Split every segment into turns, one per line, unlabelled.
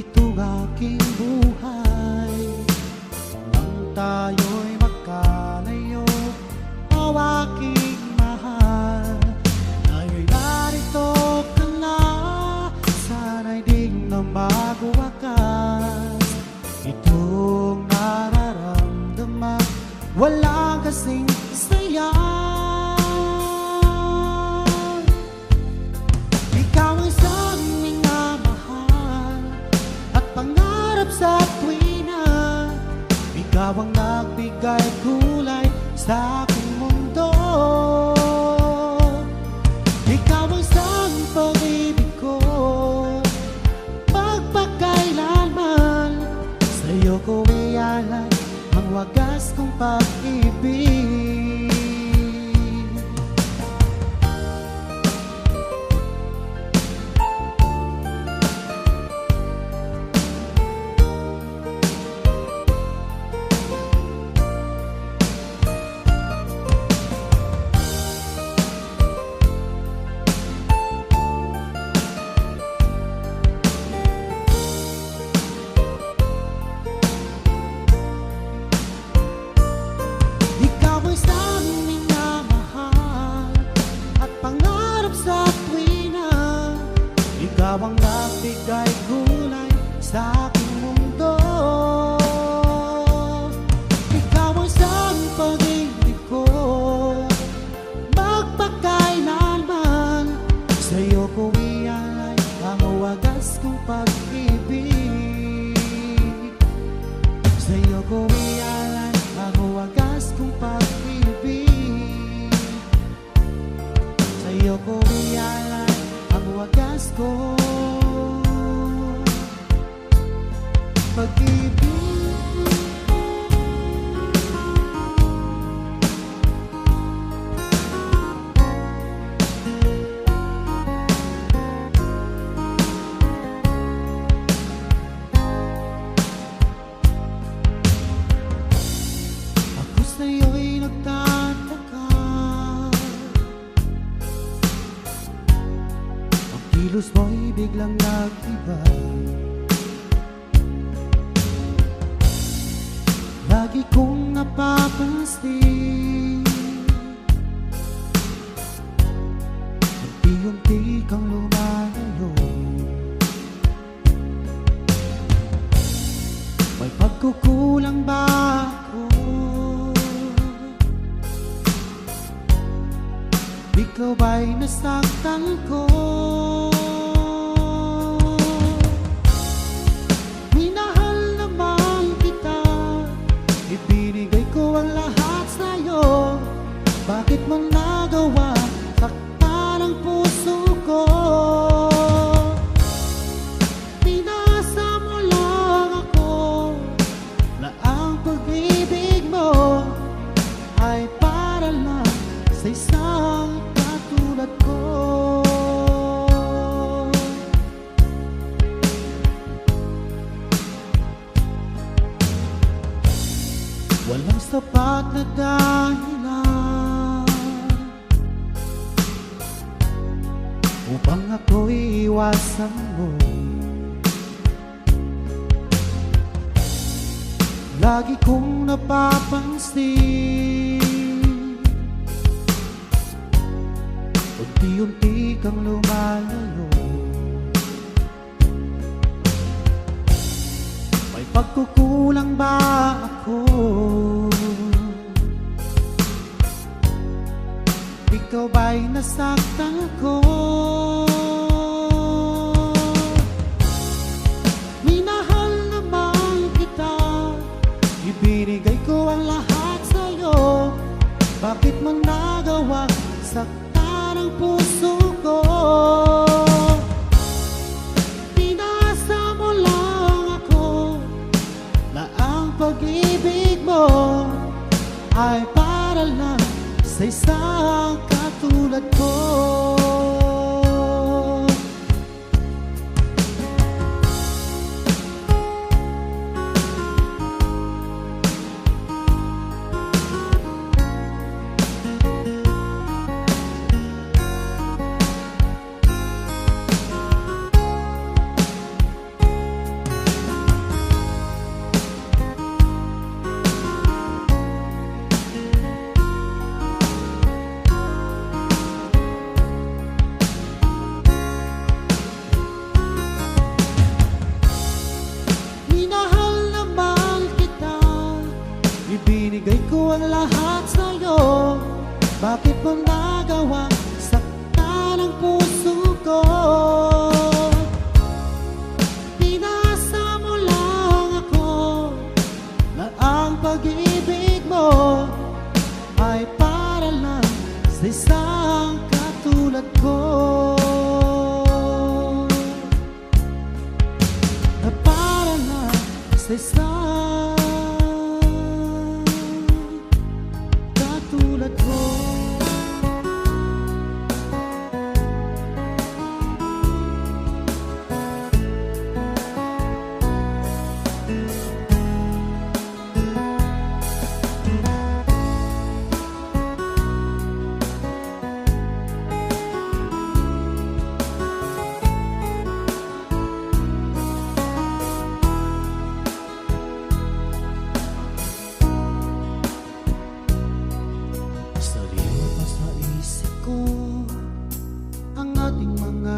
itong aking buhay. Nang tayo'y magkalayo, o aking mahal, ngayon'y narito ka na, sana'y di na magwakas. Itong nararamdaman, walang kasing saya. Ikaw ang isang minamahal at pangarap sa tuwina. Ikaw ang nagbigay kulay sa aking mundo. Ikaw ang isang pag-ibig ko, magpakailanman. Sa'yo ko ialay ang wagas kong pag-ibig. Ikaw ang nagbigay kulay sa aking mundo. Ikaw ang isang pag-ibig ko, magpakailanman. Sa'yo ko ialay ang wagas kong pag-ibig. Sa'yo ko ialay ang wagas kong pag-ibig. Sa'yo ko ialay ang wagas ko pag-ibig. Ako sa'yo'y nagtataka, ang kilos mo'y biglang nag-iba. Lagi kong napapansin, unti-unti kang lumalayo. May pagkukulang ba ako? Ikaw ba'y nasaktan ko? Ibinigay ko ang lahat sa'yo, bakit mo nagawa saktan ang puso ko? Pinasa mo lang ako, na ang pag-ibig mo ay para lang sa isang katulad ko. Walang sapat na dahilan upang ako iiwasan mo. Lagi kong napapansin, unti-unti kang lumalayo. May pagkukulang ba ako? Ikaw ba'y nasaktan ko? Minahal naman kita, ibinigay ko ang lahat sa'yo, bakit mo nagawa saktan ang puso ko? Pinasa mo lang ako, na ang pag-ibig mo ay para lang sa isang katulad ko. isang katulad ko na para lang sa isang katulad ko.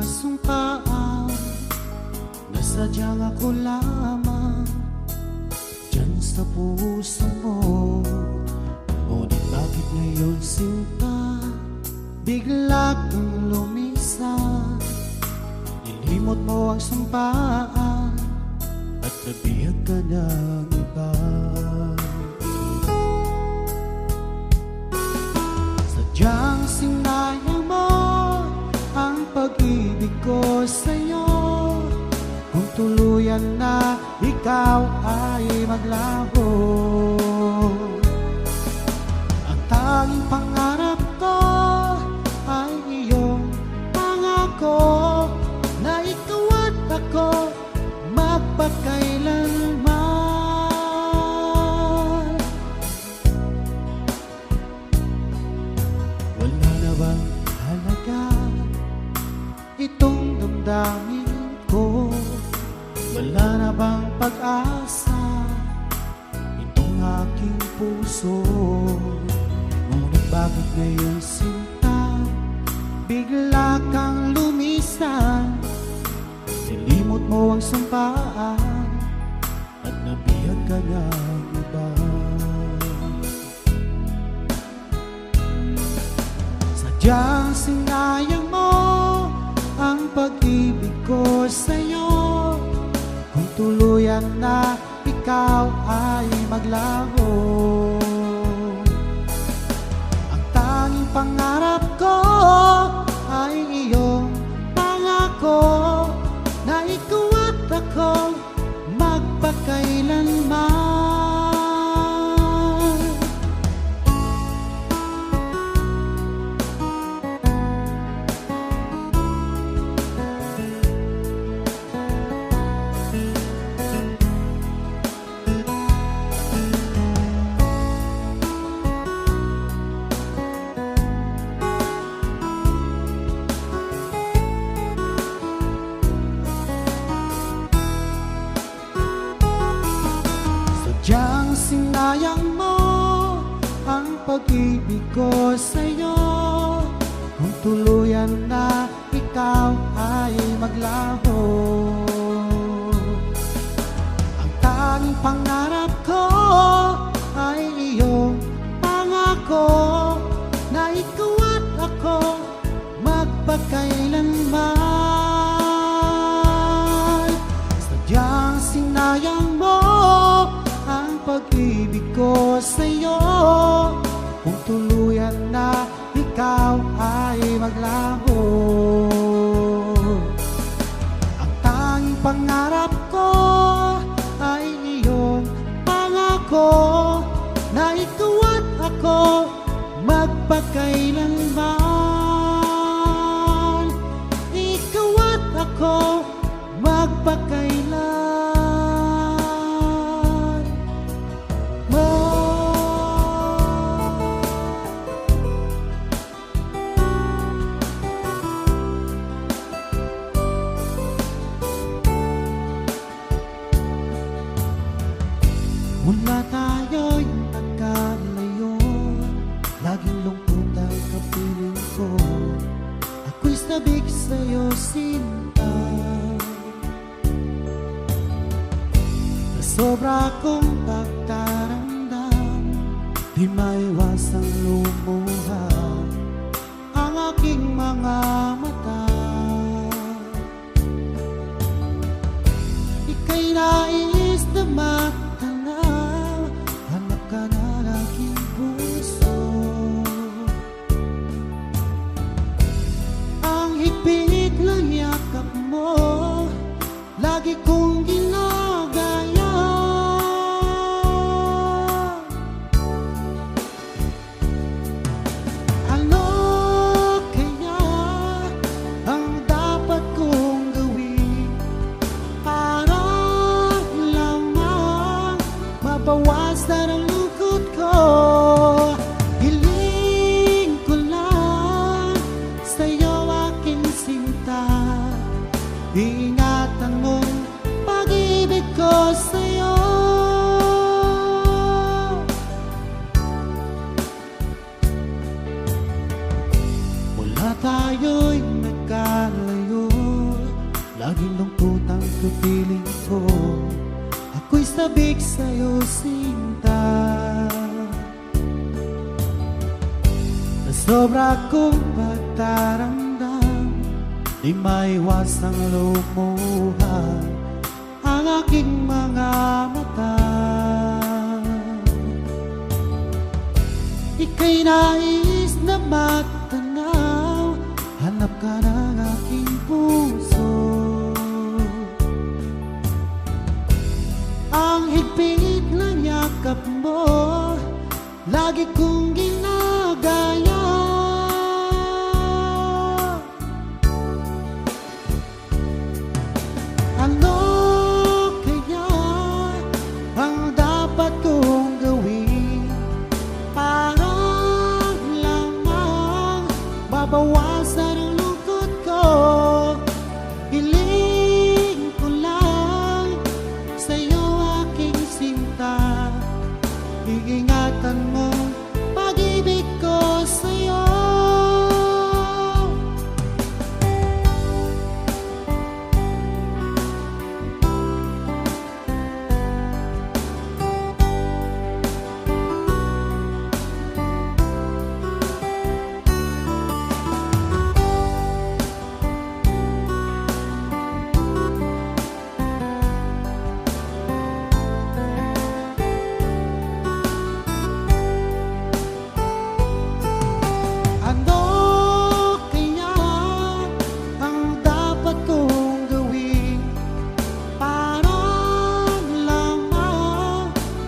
Sumpaan na sadyang ako lamang dyan sa puso mo. Ngunit bakit ngayon sinta bigla kang lumisan? Nilimot mo ang sumpaan at nabihag ka ng iba. Sadyang sinayang mo ang pag-ibig ko sa'yo. Kung tuluyan na ikaw ay maglaho, ang tanging pangarap ko ay iyong pangako na ikaw at ako magpakailanman. Wala na bang halaga itong damdamin ko? Wala na bang pag-asa itong aking puso? Ngunit bakit ngayon sinta bigla kang lumisan? Nilimot mo ang sumpaan at nabihag ka ng iba. Sadyang sinayang mo ang pag-ibig ko sa'yo. Kung tuluyan na ikaw ay maglaho, ang tanging pangarap ko ay iyong pangako na ikaw at ako magpakailanman. Sadyang sinayang mo ang pag-ibig ko sa'yo. Kung tuluyan na ikaw ay maglaho, ang tanging pangarap ko ay iyong pangako na ikaw at ako magpakailanman. Sadyang sinayang mo ang pag-ibig ko sa'yo. Kung tuluyan na ikaw ay maglaho, ang tanging pangarap ko ay iyong pangako na ikaw at ako magpakailanman. Ikaw at ako magpakailanman. Mula tayo'y nagkalayo, laging lungkot ang kapiling ko. Ako'y sabik sa'yo, sinta, na sobra kong pagtaramdam. Di maiwasang lumuha ang aking mga mata. Ika'y nais na matanaw, hanap ka na aking puso. higpit ng yakap mo, lagi kong ginagaya. Ano kaya ang dapat kong gawin para lamang mabawasan ang lungkot ko? Hiling ko lang sa'yo aking sinta, ingatan mo pag-ibig ko sa'yo. Mula tayo'y nagkalayo, laging lungkot ang kapiling ko. Ako'y sabik sa'yo, sinta. Sa sobra kong pagtaramdam, di maiwasang lumuha ang aking mga mata. Ika'y nais na matanaw, hanap ka ng aking puso. Ang higpit ng yakap mo, lagi kong ginagaya. Ano kaya ang dapat kong gawin para lamang mabawasan ang lungkot ko? Hiling ko lang sa'yo aking sinta, iingatan mo pag-ibig ko sa'yo.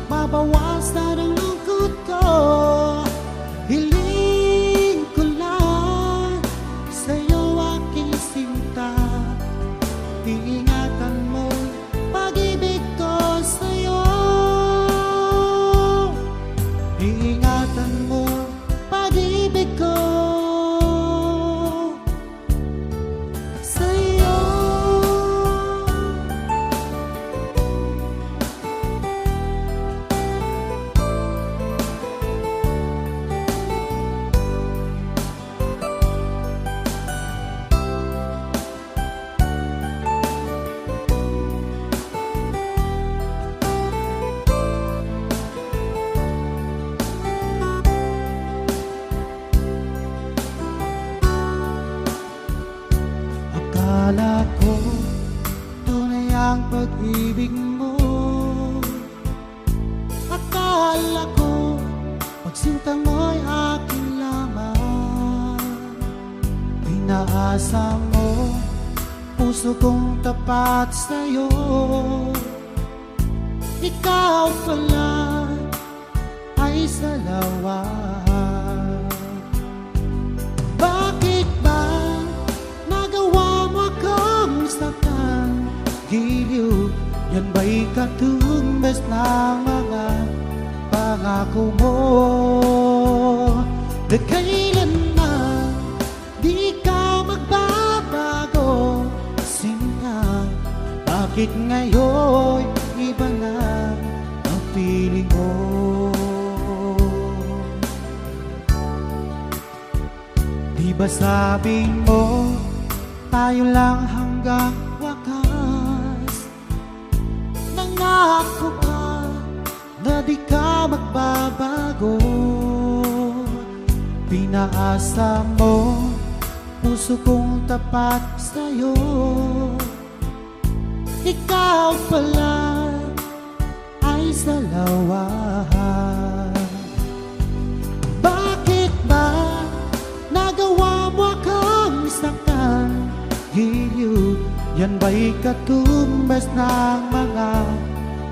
Mabawasan ang lungkot ko, hiling ko lang sa'yo aking sinta, iingatan mo pag-ibig ko sa'yo. Iingatan mo pag-ibig ko sa'yo. Akala ko tunay ang pag-ibig mo, akala ko pagsinta mo'y akin lamang. Pinaasa mo puso kong tapat sa'yo, ikaw pala ay salawa. Bakit ba nagawa mo akong saktan? Giliw, yan ba'y katumbas ng mga pangako mo? Na kailanman di ka magbabago, sinta. Bakit ngayon iba na ang piling mo? Di ba sabi mo tayo lang hanggang wakas? Nangako ka na di ka magbabago. Pinaasa mo puso kong tapat sa'yo, ikaw pala ay salawa. Bakit ba nagawa mo akong saktan? Yan ba'y katumbas ng mga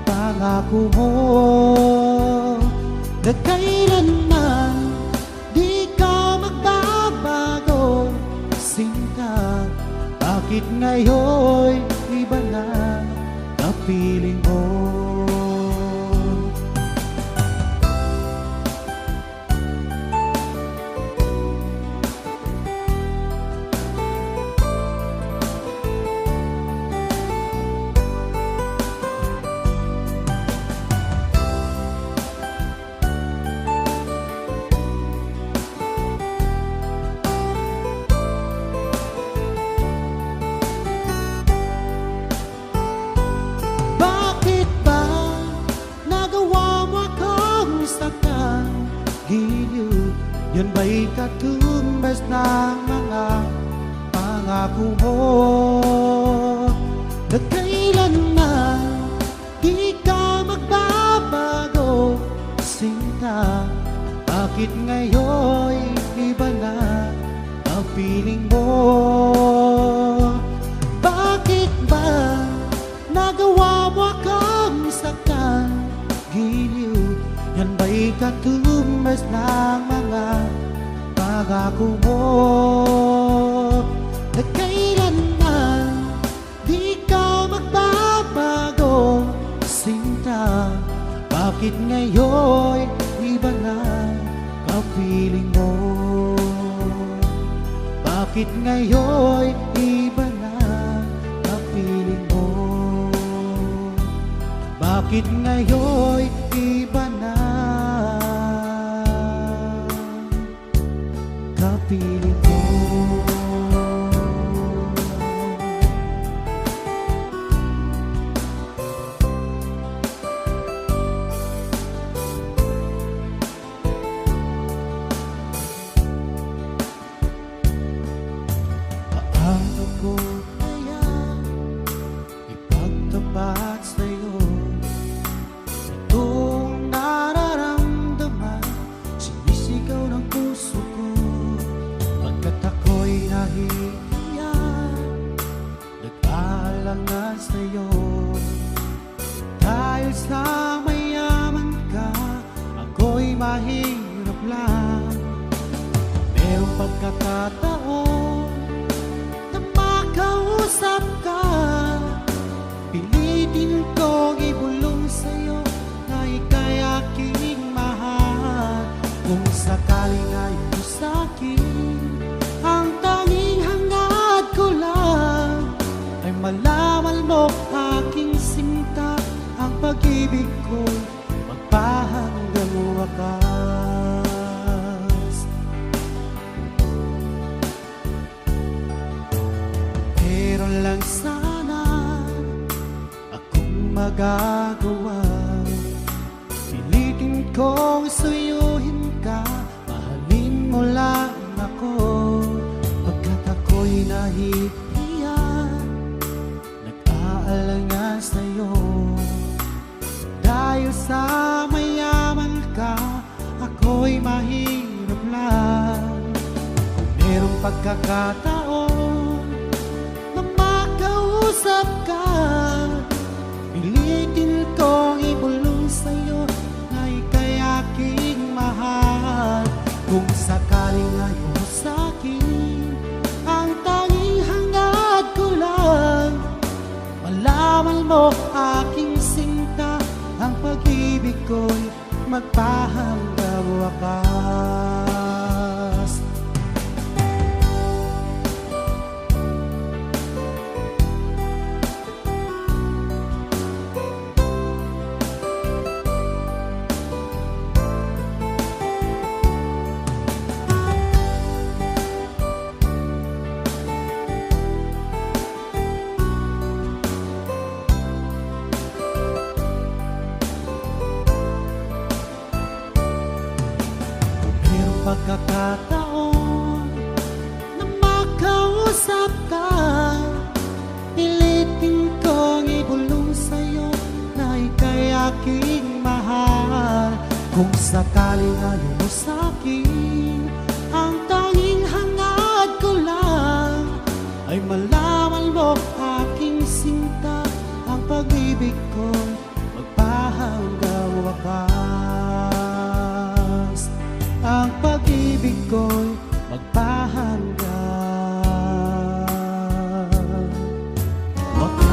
pangako mo? Na kailanman di ka magbabago, sinta. Bakit ngayon iba na kapiling mo? Yan ba'y katumbas ng mga pangako mo? Na kailanman di ka magbabago, sinta. Bakit ngayon iba na ang feeling mo? Bakit ba nagawa mo akong saktan, giliw? Yan ba'y katumbas ng mga pangako mo? Na kailanman di ka magbabago, sinta. Bakit ngayon iba na kapiling mo? Bakit ngayon iba na kapiling mo? Bakit ngayon iba na kapiling mo? Paano ko kaya ipagtapat sa'yo itong nararamdaman? Sinisigaw ng puso ko pagkat ako'y nahihiya, nag-aalangan sa'yo. Dahil sa mayaman ka, ako'y mahirap lang. Merong pagkakataon na makausap ka, pilitin kong ibulong sa'yo na ika'y aking mahal. Kung sakaling ayaw mo sa'kin, ang tanging hangad ko lang ay malaman mo aking sinta. Ang pag-ibig ko'y magpahanggang wakas. Meron lang sana akong magagawa, pilitin kong suyuhin ka, mahalin mo lang ako. Pagkat ako'y nahihiya, nag-aalangan sa'yo. Dahil sa mayaman ka, ako'y mahirap lang. Kung merong pagkakataon na makausap ka, pilitin kong ibulong sa'yo na ika'y aking mahal. Kung sakaling ayaw mo sa'kin, ang tanging hangad ko lang malaman mo aking sinta. Ang pag-ibig ko'y magpahanggang wakas. Pagkakataon na makausap ka, pilitin kong ibulong sa'yo na ika'y aking mahal. Kung sakaling ayaw mo sa'kin, ang tanging hangad ko lang ay malaman mo aking pag-ibig ko'y magpahanggang wakas. Ang pag-ibig ko'y magpahanggang wakas.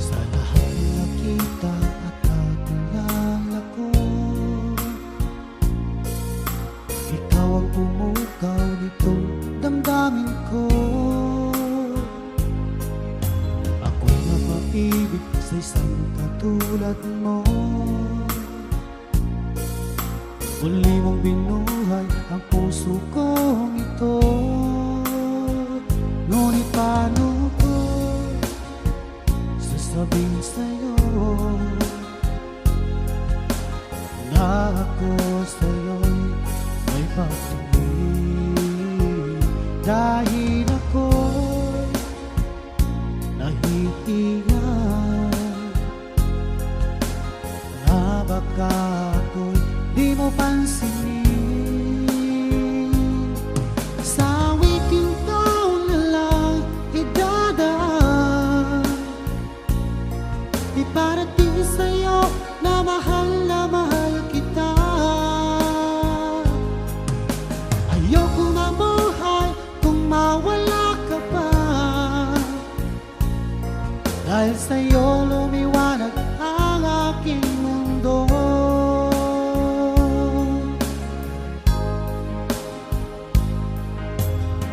Sa lahat ng nakita at nakilala ko, ikaw ang pumukaw nitong damdamin ko. Ako'y napaibig sa isang katulad mo. Muli mong binuhay ang puso kong ito. Ngunit paano ko sasabihin sa'yo na ako sa'yo'y may pag-ibig? Dahil ako'y nahihiyan na baka ako'y di mo pansinin. Sa awiting taon na lang idadaan, iparating sa'yo na mahal kita. Ayoko mabuhay kung mawala ka pa, dahil sa'yo lumiwanag ang aking mundo.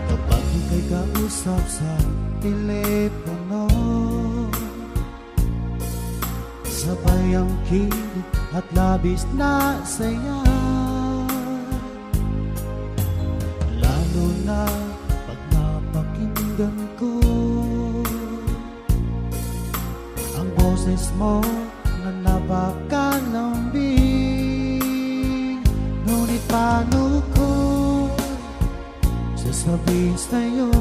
Kapag ika'y kausap sa telepono, sabay ang kilig at labis na saya. Lalo na pag napakinggan ko ang boses mo na napakalambing. Ngunit paano ko sasabihin sa'yo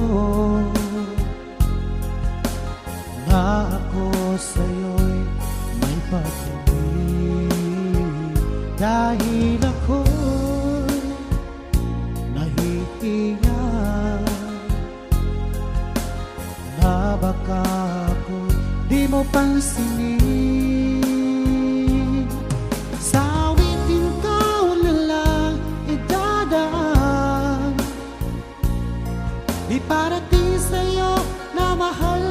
na ako sa'yo'y may pag-ibig? Dahil ako'y nahihiyan na baka ako'y di mo pansinin. Sa awiting taon na lang idadaan, iparating sa'yo na mahal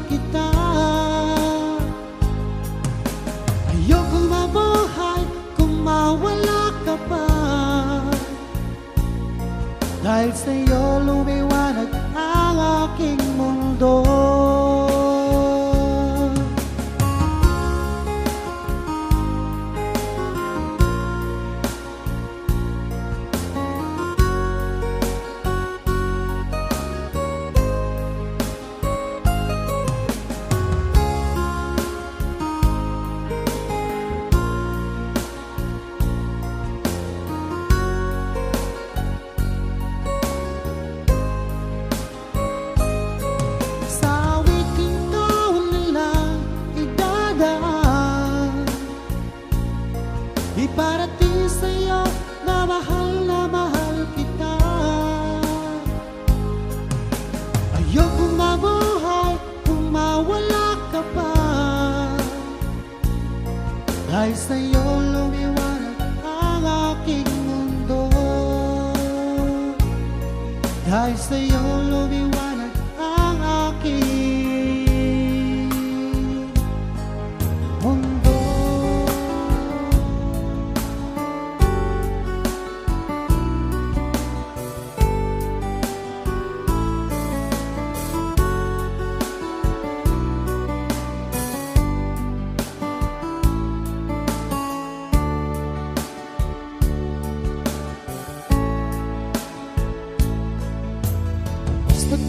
kita. Ayokong mabuhay kung mawala ka pa, dahil sa'yo lumiwanag ang aking mundo. Iparating sa'yo na mahal kita. Ayokong mabuhay kung mawala ka pa, dahil sa'yo lumiwanag ang aking mundo. Dahil sa'yo lumiwanag ang aking mundo. Basta't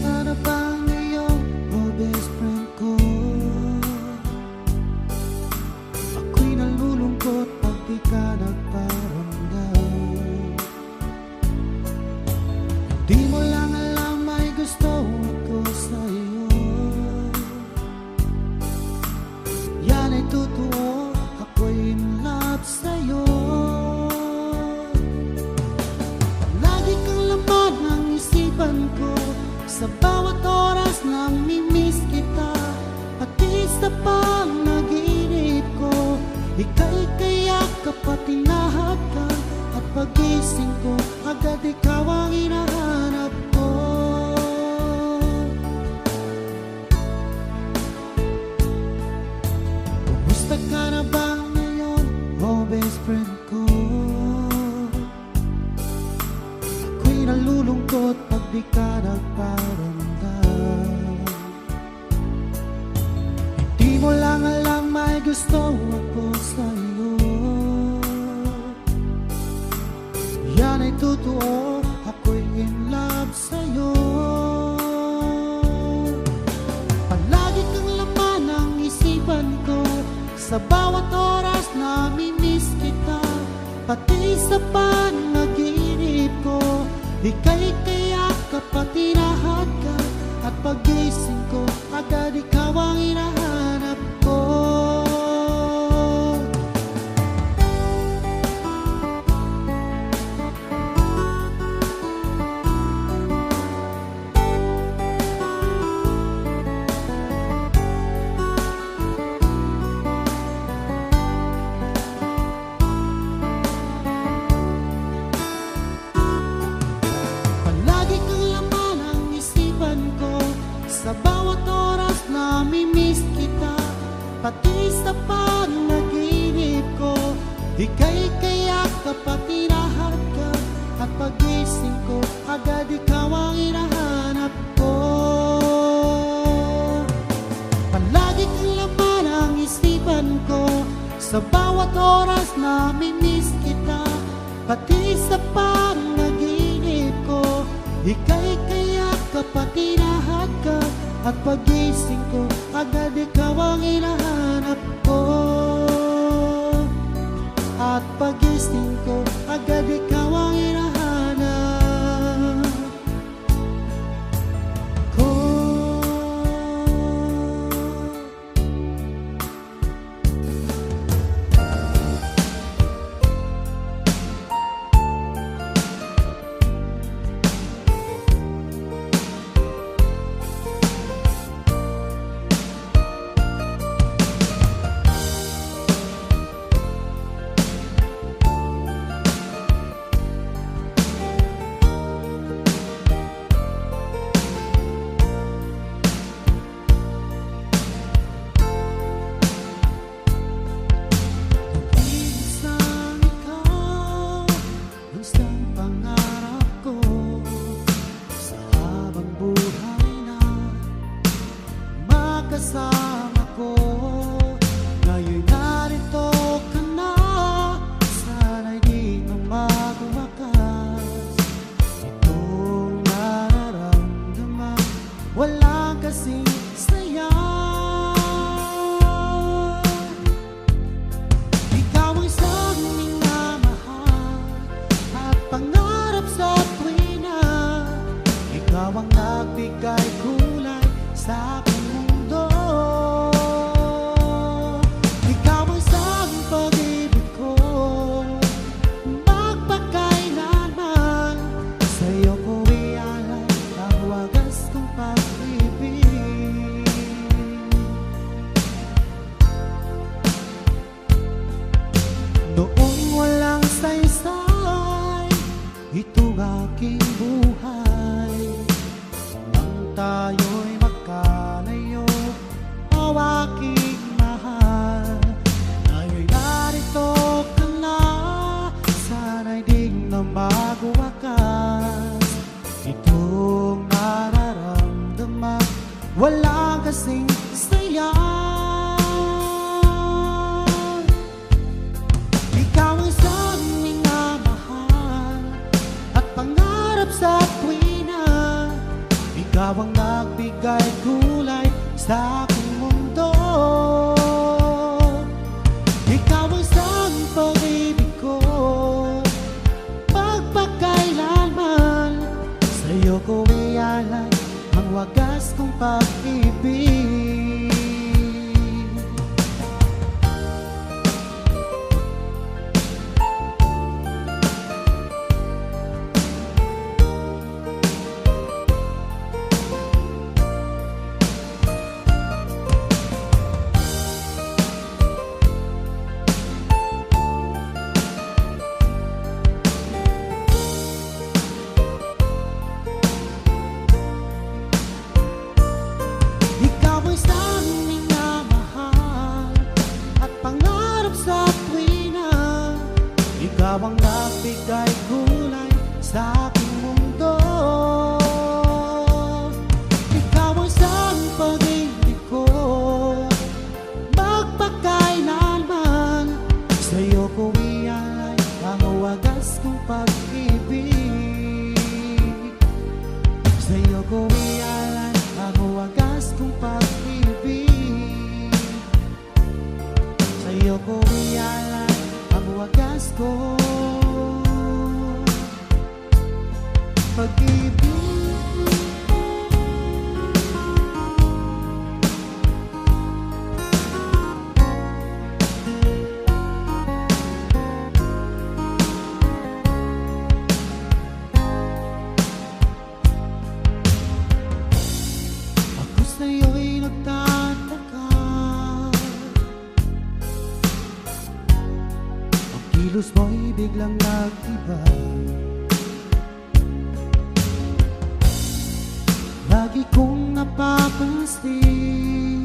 Ika'y kayakap at tinahad ka, at pagising ko agad ikaw ang hinahanap ko. Kumusta ka na ba ngayon, oh best friend ko? Ako'y nalulungkot pag di ka nagparamdam. Di mo lang alam may gusto ako sa'yo. Yan ay totoo, ako'y in love sa'yo. Palagi kang laman ng isipan ko, sa bawat oras nami-miss kita. Pati sa panaginip ko, ika'y kayakap at tinahad ka, at pagising ko agad ikaw ang hinahanap ko. Sa bawat oras nami-miss kita, pati sa panaginip ko, ika'y kayakap at tinahad ka, at pagising ko agad ikaw ang hinahanap ko. Palagi kang laman ang isipan ko, sa bawat oras nami-miss kita, pati sa panaginip ko, ika'y kayakap at tinahad ka, at pagising ko agad ikaw ang hinahanap ko. At pagising ko agad ikaw ang hinahanap ko. Ikaw ang nagbigay kulay sa aking mundo. Ikaw ang siyang pag-ibig ko, magpakailanman. Sa'yo ko ialay ang wagas kong pag-ibig. Sa'yo ko ialay ang wagas kong pag-ibig. Sa'yo ko ialay ang wagas ko pag-ibig. Ako sa'yo'y nagtataka, ang kilos mo'y biglang nag-iba. Lagi kong napapansin,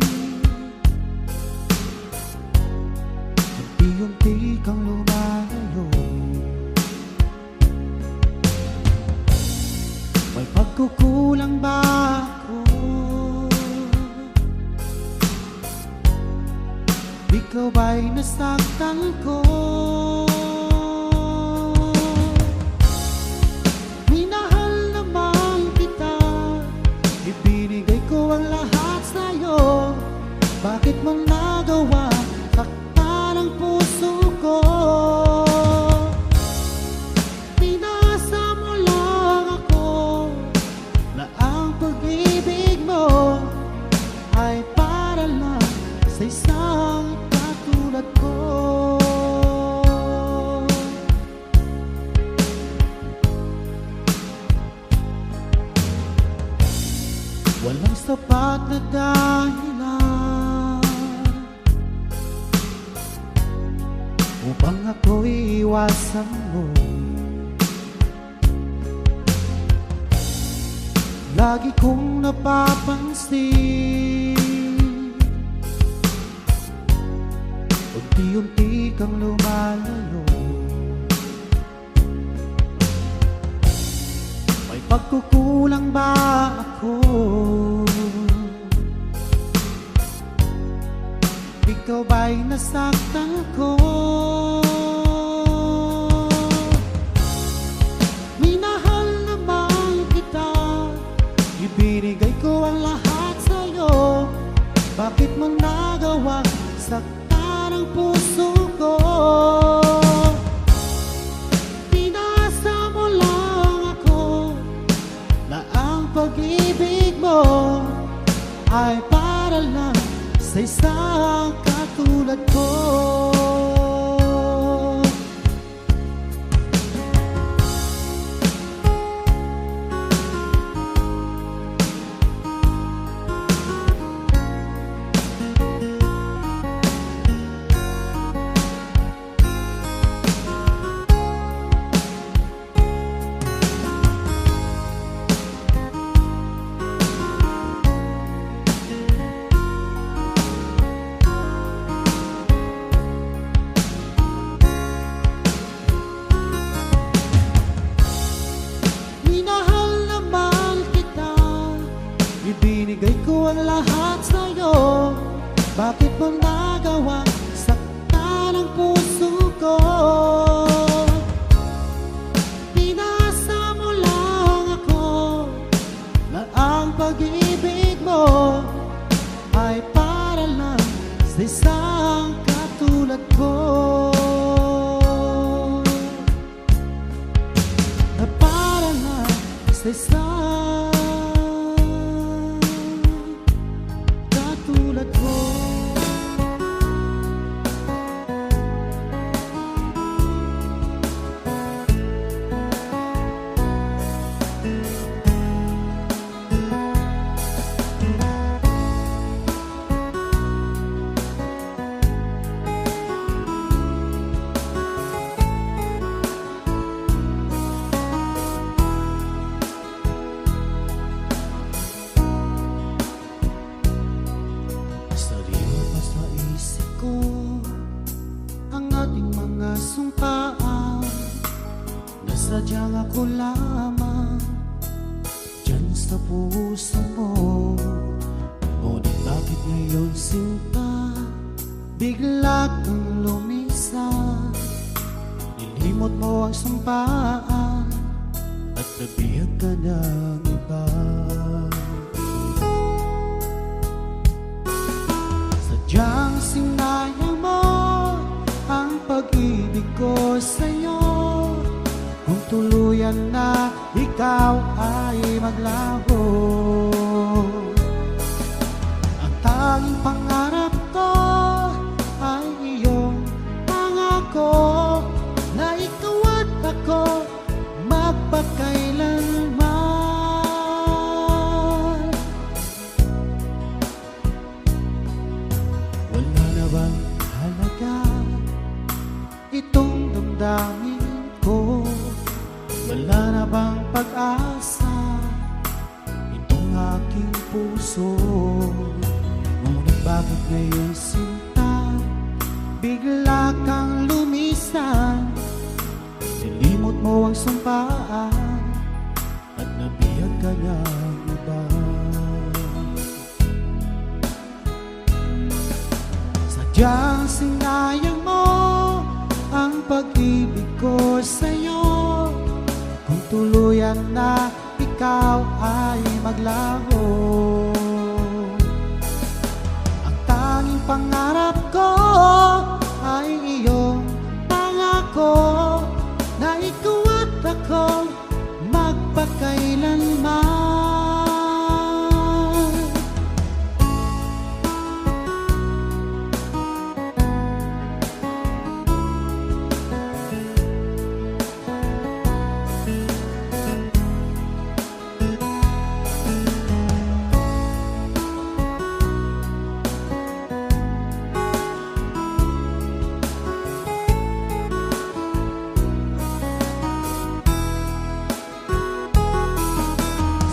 unti-unti kang lumalayo. May pagkukulang ba ako? Ikaw ba'y nasaktan ko? Minahal naman kita, ibinigay ko ang lahat sa'yo. Bakit mo nagawa takpan ang puso ko? Pinasa mo lang ako na ang pag-ibig mo ay para lang sa isang katulad ko. Walang sapat na dahilan upang ako'y iwasan mo. Lagi kong napapansin, unti-unti kang lumalayo. May pagkukulang ba ako? Ikaw ba'y nasaktan ko? Minahal naman kita, ibinigay ko ang lahat sa'yo. Bakit mo nagawa saktan ang puso ko? Pinasa mo lang ako na ang pag-ibig mo ay para lang sa isang katulad ko. Ibinigay ko ang lahat sa'yo. Bakit mo nagawa saktan ang puso ko? Pinasa mo lang ako na ang pag-ibig mo ay para lang sa isang katulad ko. Na para lang sa isang katulad ko. ako lamang dyan sa puso mo. Ngunit bakit ngayon sinta bigla kang lumisan? Nilimot mo ang sumpaan at nabihag ka ng iba. Sadyang sinayang mo ang pag-ibig ko sa'yo. Kung tuluyan na ikaw ay maglaho, ang tanging pangarap ko ay iyong pangako na ikaw at ako magpakailanman. Wala na bang halaga itong damdamin ko? Wala na bang pag-asa itong aking puso? Ngunit bakit ngayon sinta bigla kang lumisan? Nilimot mo ang sumpaan at nabihag ka ng iba. Sadyang sinayang mo ang pag-ibig ko sa'yo. Kung tuluyan na ikaw ay maglaho, ang tanging pangarap ko ay iyong pangako na ikaw at ako magpakailanman.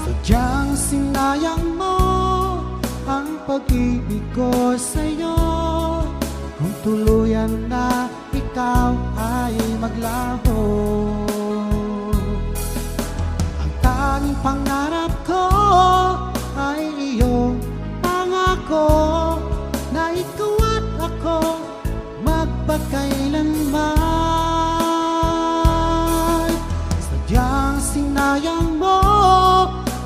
Sadyang sinayang mo ang pag-ibig ko sa'yo. Kung tuluyan na ikaw ay maglaho, ang tanging pangarap ko ay iyong pangako na ikaw at ako magpakailanman. Sadyang sinayang mo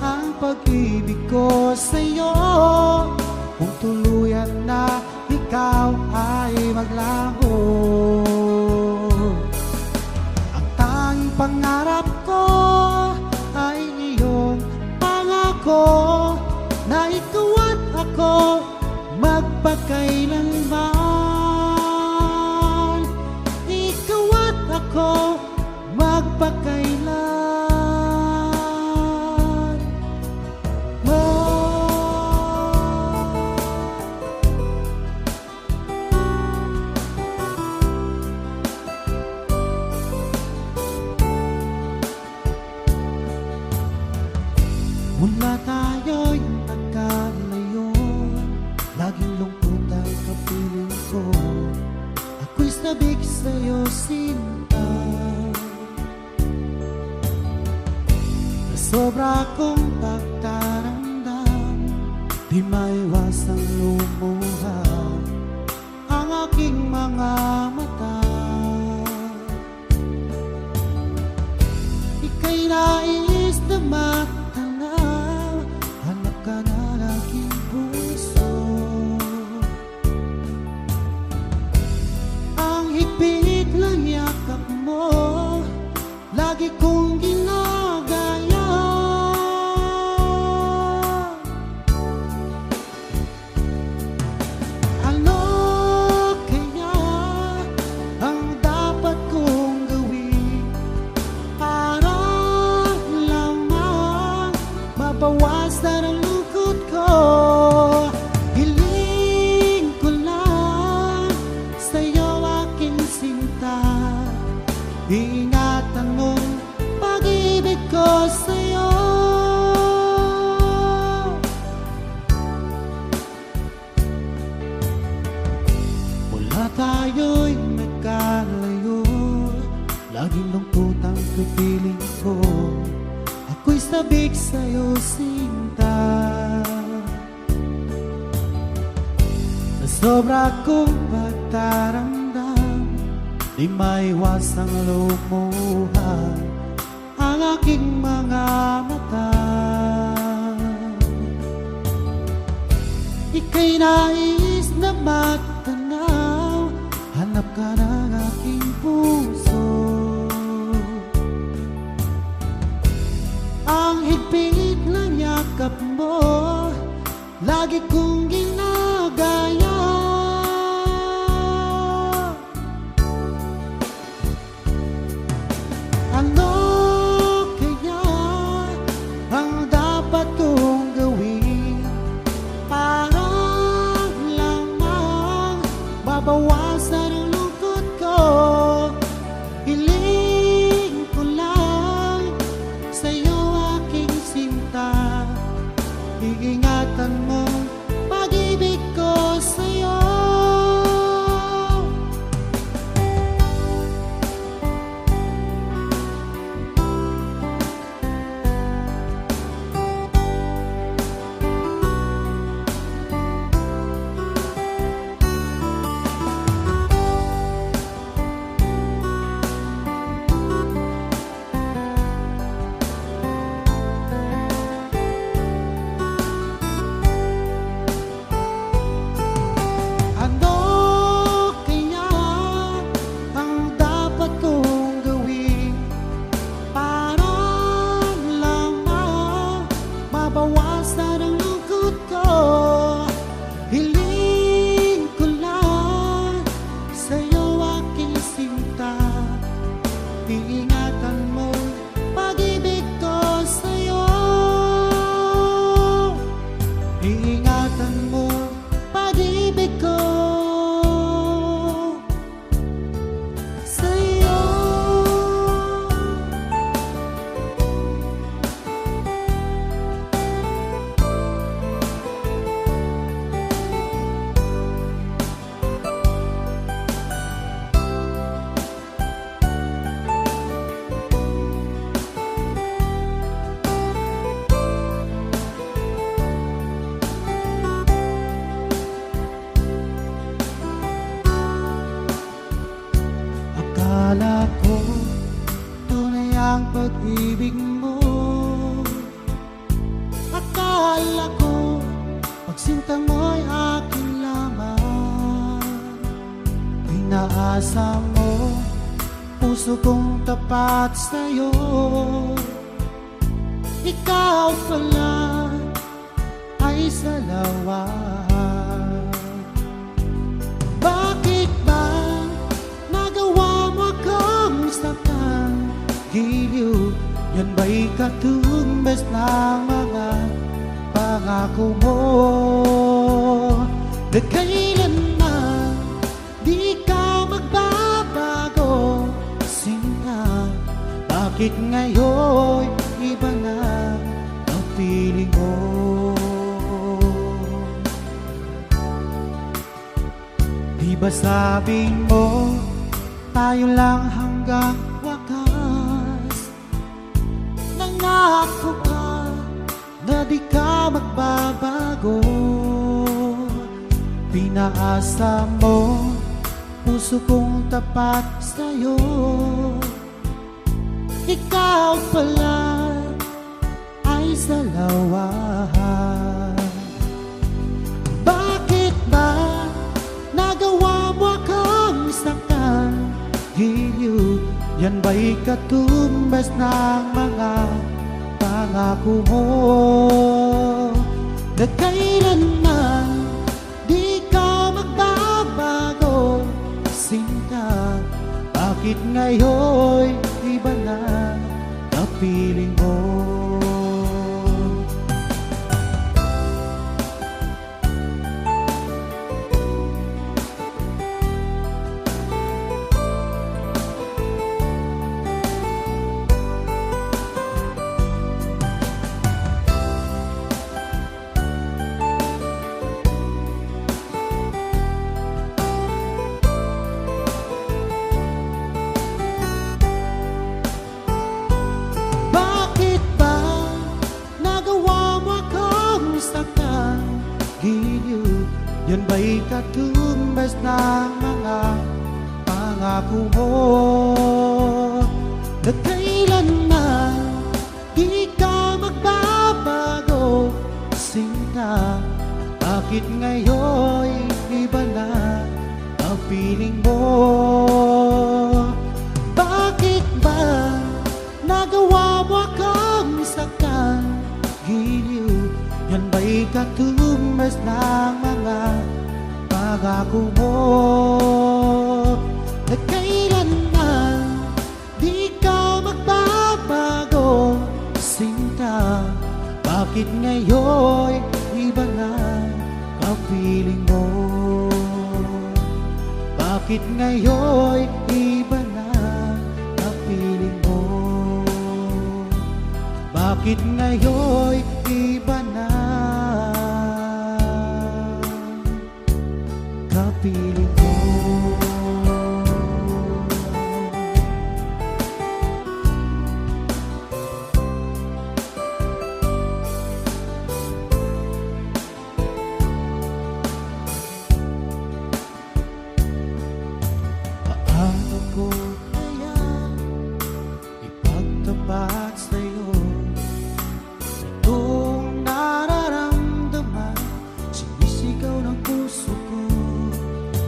ang pag-ibig ko sa'yo. Kung tuluyan na ikaw ay maglaho, ang tanging pangarap ko ay iyong pangako na ikaw at ako magpakailanman. Ikaw at ako magpakailanman. Mula tayo'y nagkalayo, laging lungkot ang kapiling ko. Ako'y sabik sa'yo, sinta, na sobra kong pagkaramdam. Di maiwasang lumuha ang aking mga mata. Ika'y nais na matanaw, hanap ka na aking puso. Ang higpit ng yakap mo, lagi kong ginagaya. Ano kaya pipiling ko, ako'y sabik sa'yo sinta. Sa sobra kong pagtaramdam, di maiwasang lumuha ang aking mga mata. Ika'y nais na magtanaw, hanap ka ng aking puso. Ang higpit ng yakap mo, lagi kong ginagaya. Ano kaya ang dapat kong gawin para lamang mabawasan ang lungkot ko? Hiling ko lang sa'yo aking sinta, iingatan mo pag-ibig ko sa'yo. Bawasan ang lungkot ko, hiling ko lang sa'yo aking sinta, iingatan mo pag-ibig ko sa'yo, iingatan mo pag-ibig ko sa'yo. Akala ko tunay ang pag-ibig mo, akala ko pagsinta mo'y akin lamang. Pinaasa mo puso kong tapat sa'yo, ikaw pala ay salawa. Bakit ba nagawa mo akong saktan? Giliw, yan ba'y katumbas ng mga pangako mo? Na kailanman di ka magbabago, sinta, bakit ngayon iba na ang piling mo? Di ba sabi mo tayo lang hanggang wakas? Nangako ka na di ka magbabago. Pinaasa mo puso kong tapat sa'yo, ikaw pala ay salawa. Bakit ba nagawa mo akong saktan? Giliw, yan ba'y katumbas ng mga pangako mo? Na kailanman di ka magbabago, sinta, bakit ngayon iba na ang piling mo? Yan ba'y katumbas ng mga pangako mo na kailanman di ka magbabago, sinta? Bakit ngayon iba na ang piling mo? Bakit ba nagawa mo akong saktan, giliw? Yan ba'y katumbas ng mga pangako mo na kailanman di ka magbabago, sinta? Bakit ngayon iba na ang piling mo? Bakit ngayon iba na ang piling mo? Bakit ngayon iba na kapiling mo? Paano ko kaya ipagtapat sa'yo itong nararamdaman, sinisigaw ng puso ko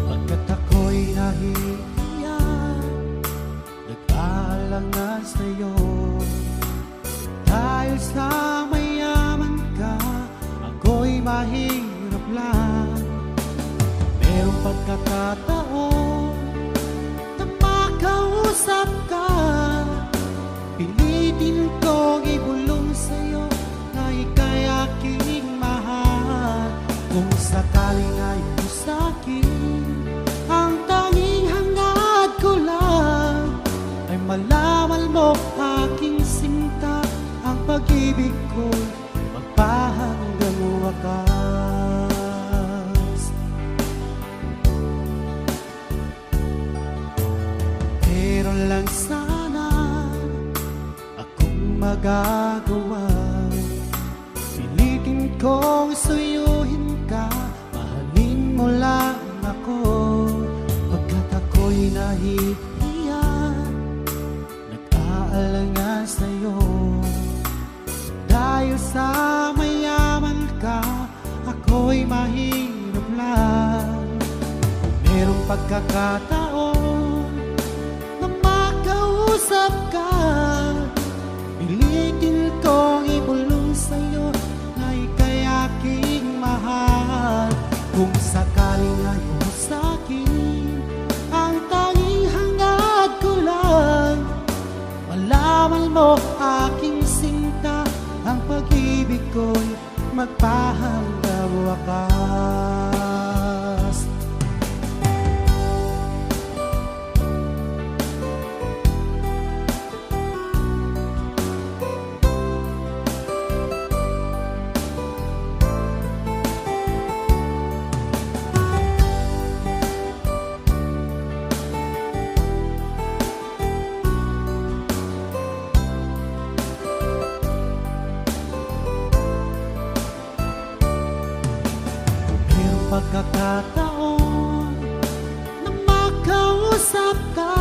pagkat ako'y nahihiya, nag-aalangan sa'yo. Dahil sa mayaman ka, ako'y mahirap lang. Merong pagkakataon na makausap ka, pilitin kong ibulong sa'yo na ika'y aking mahal. Kung sakaling ayaw sa'kin, ang tanging hangad ko lang ay malaman mo aking sinta, ang pag-ibig ko'y magpahanggang wakas. Pero lang sana akong magagawa, pilitin kong suyuhin ka, mahalin mo lang ako, pagkat ako'y nahihiya, nag-aalangan sa'yo. Dahil sa mayaman ka, ako'y mahirap lang. Merong pagkakataon na makausap ka, pilitin kong ibulong sa'yo na ika'y aking mahal. Kung sakaling ayaw sa'kin, ang tanging hangad ko lang malaman mo aking sinta, ang pag-ibig ko'y magpahanggang wakas. Pagkakataon na makausap ka,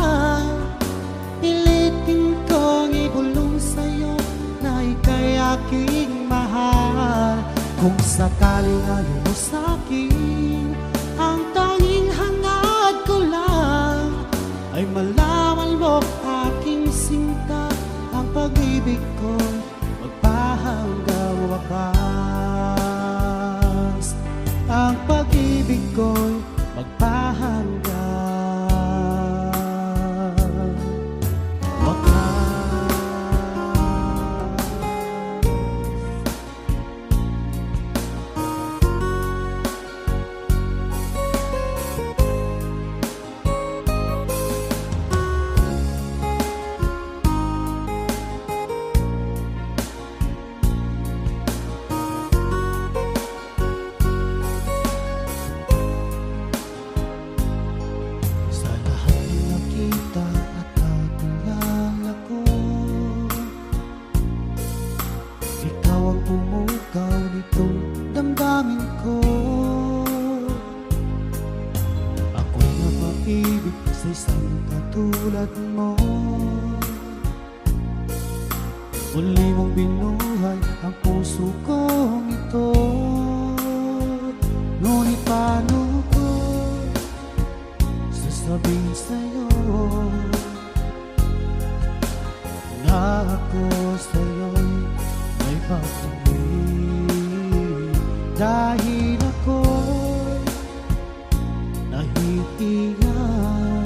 pilitin kong ibulong sa'yo na ika'y aking mahal. Kung sakaling ayaw mo sa'kin, ang tanging hangad ko lang ay malaman mo aking sinta, ang pag-ibig ko'y magpahanggang wakas. Ang pag-ibig ko'y magpahanggang wakas. pag-ibig sa isang katulad mo. Muli mong binuhay ang puso kong ito. Ngunit paano ko sasabihin sa'yo na ako sa'yo'y may pag-ibig? Dahil ako'y nahihiyan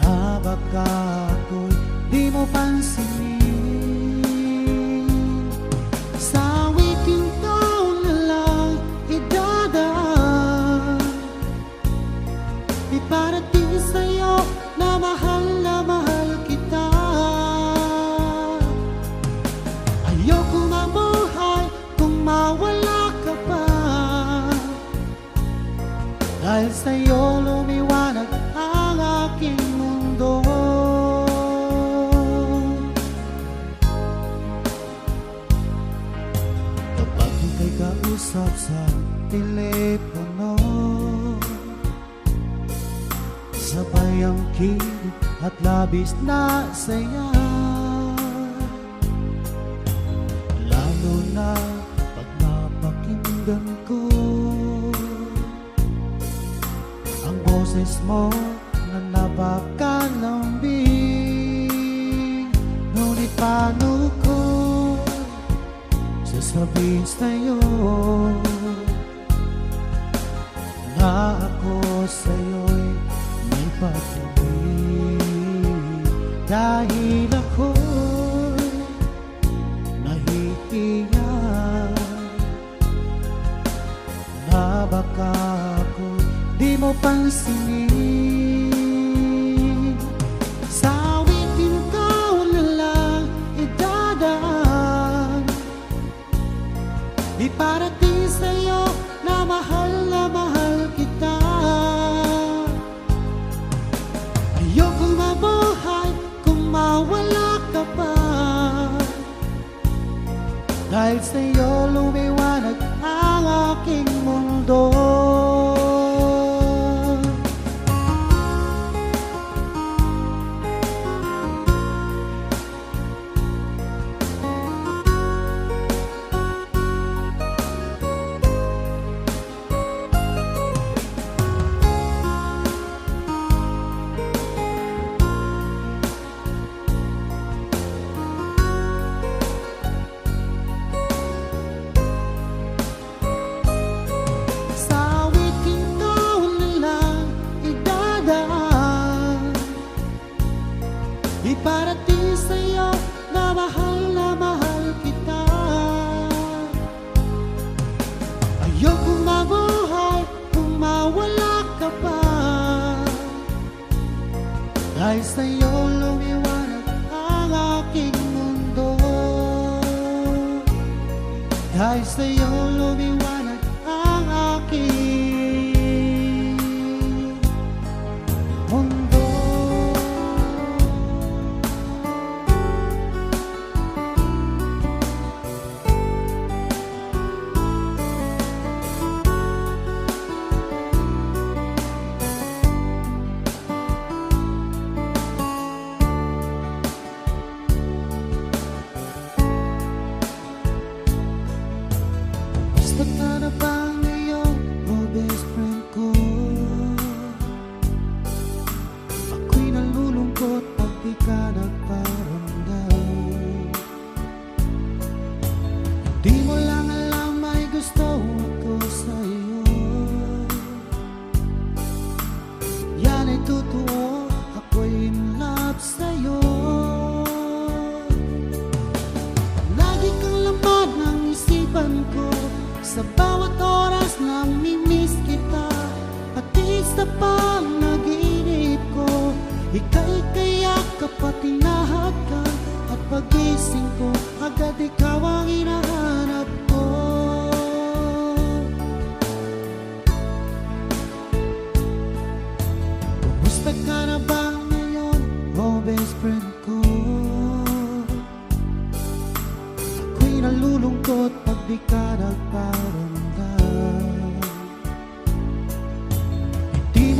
na baka ako'y di mo pansinin. Sa awitin ko na lang idadaan, iparating sa'yo na mahal kita. Ayoko mabuhay kung mawala ka pa, dahil sa'yo lumiwanag ang aking mundo. Kapag ika'y kausap sa telepono, sabay ang kilig at labis na saya. Lalo na pag napakinggan ko ang boses mo na napakalambing. Ngunit paano ko sasabihin sa'yo na ako sa'yo'y may pag-ibig? Dahil ako'y nahihiyan na baka ako'y di mo pansinin. Sa awitin ko na lang idadaan, iparating sa'yo na mahal kita. Ayoko mabuhay kung mawala ka pa, dahil sa'yo lumiwanag ang aking mundo. Iparating sa'yo na mahal kita. Ayokong mabuhay kung mawala ka pa, dahil sa'yo lumiwanag ang aking mundo. Dahil sa'yo lumiwanag ang aking mundo. Gusto ka na ba ngayon, oh best friend ko? Ako'y nalulungkot pag di ka nagparamdam. Di mo lang alam may gusto ako sa'yo. Yan ay totoo, ako'y in love sa'yo. Lagi kang laman ng isipan ko, sa bawat oras namimiss kita, pati sa panaginip ko. Ika'y kayakap at tinahagkan, at pagising ko agad ikaw ang hinahanap ko. Kumusta ka na ba ngayon, oh best friend ko? Ako'y nalulungkot pag di ka nagparamdam.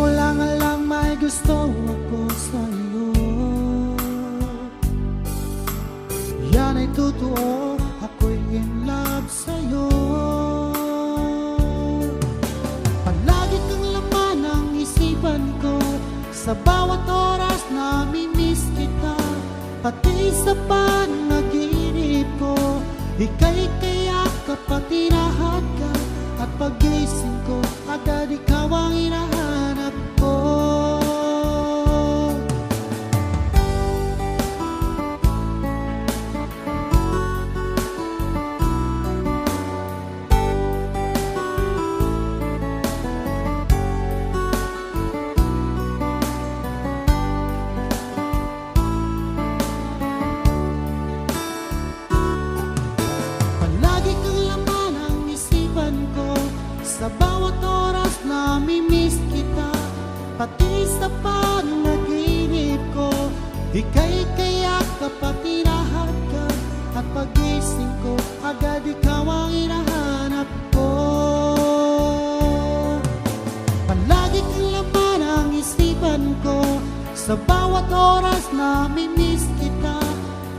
mo lang alam may gusto ako sa'yo. Yan ay totoo, ako'y in love sa'yo. Palagi kang laman ng isipan ko, sa bawat oras nami-miss kita. Pati sa panaginip ko, ika'y kayakap at hinahagkan. At pagising ko, agad ikaw ang hinahanap ko. Sa bawat oras nami-miss kita, pati sa panaginip ko, ika'y kayakap at hinahagkan. At pagising ko, agad ikaw ang hinahanap ko. Palagi kang laman ang isipan ko, sa bawat oras nami-miss kita,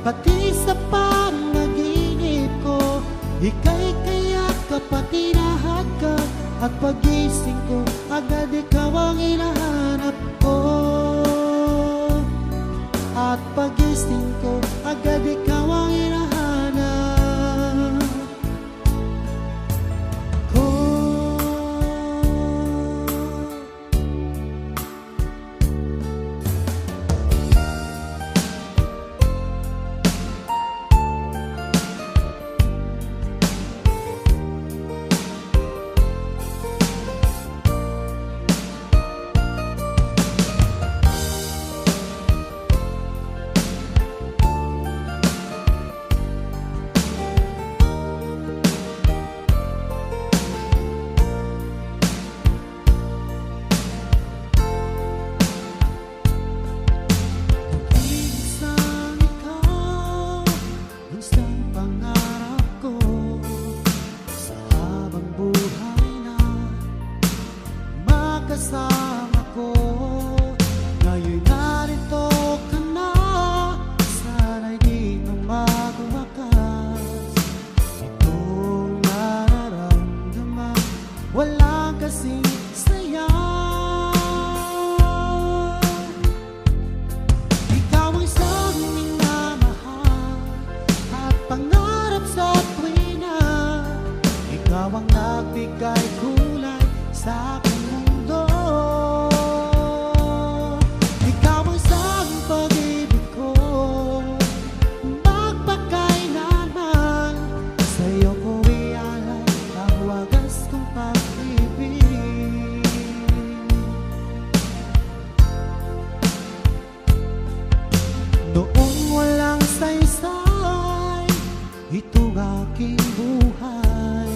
pati sa panaginip ko, ika'y kayakap at hinahagkan. At pagising ko, agad ikaw ang hinahanap ko. At pagising ko, agad ikaw ang hinahanap ko. Kasama ko, ngayon narito ka na. Sana'y di na magwakas itong nararamdaman. Walang kasing saya. Ikaw ang isang minamahal at pangarap sa tuwina. Ikaw ang nagbigay kulay sa akin. Ikaw ang isang pag-ibig ko, magpakailanman. Sa'yo ko ialay ang wagas kong pag-ibig. Noong walang saysay itong aking buhay,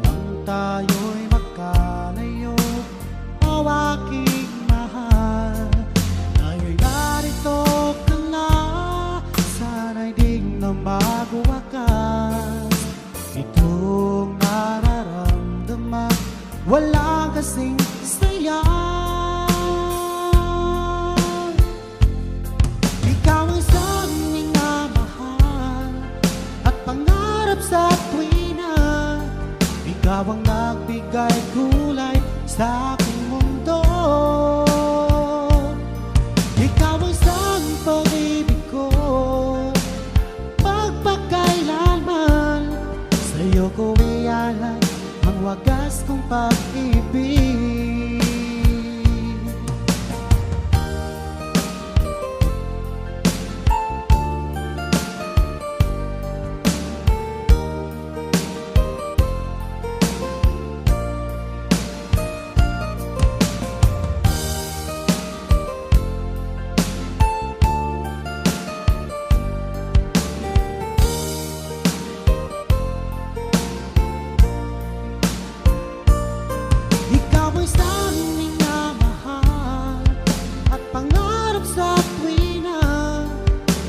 nang tayo'y magkalayo, o aking mahal, ngayon narito ka na. Sana'y di na magwakas itong nararamdaman. Wala kasing saya. Ikaw ang isang minamahal at pangarap sa tuwina. Ikaw ang nagbigay kulay sa aking mundo. Ikaw ang isang pag-ibig ko, magpakailanman. Sa'yo ko ialay ang wagas kong pag-ibig.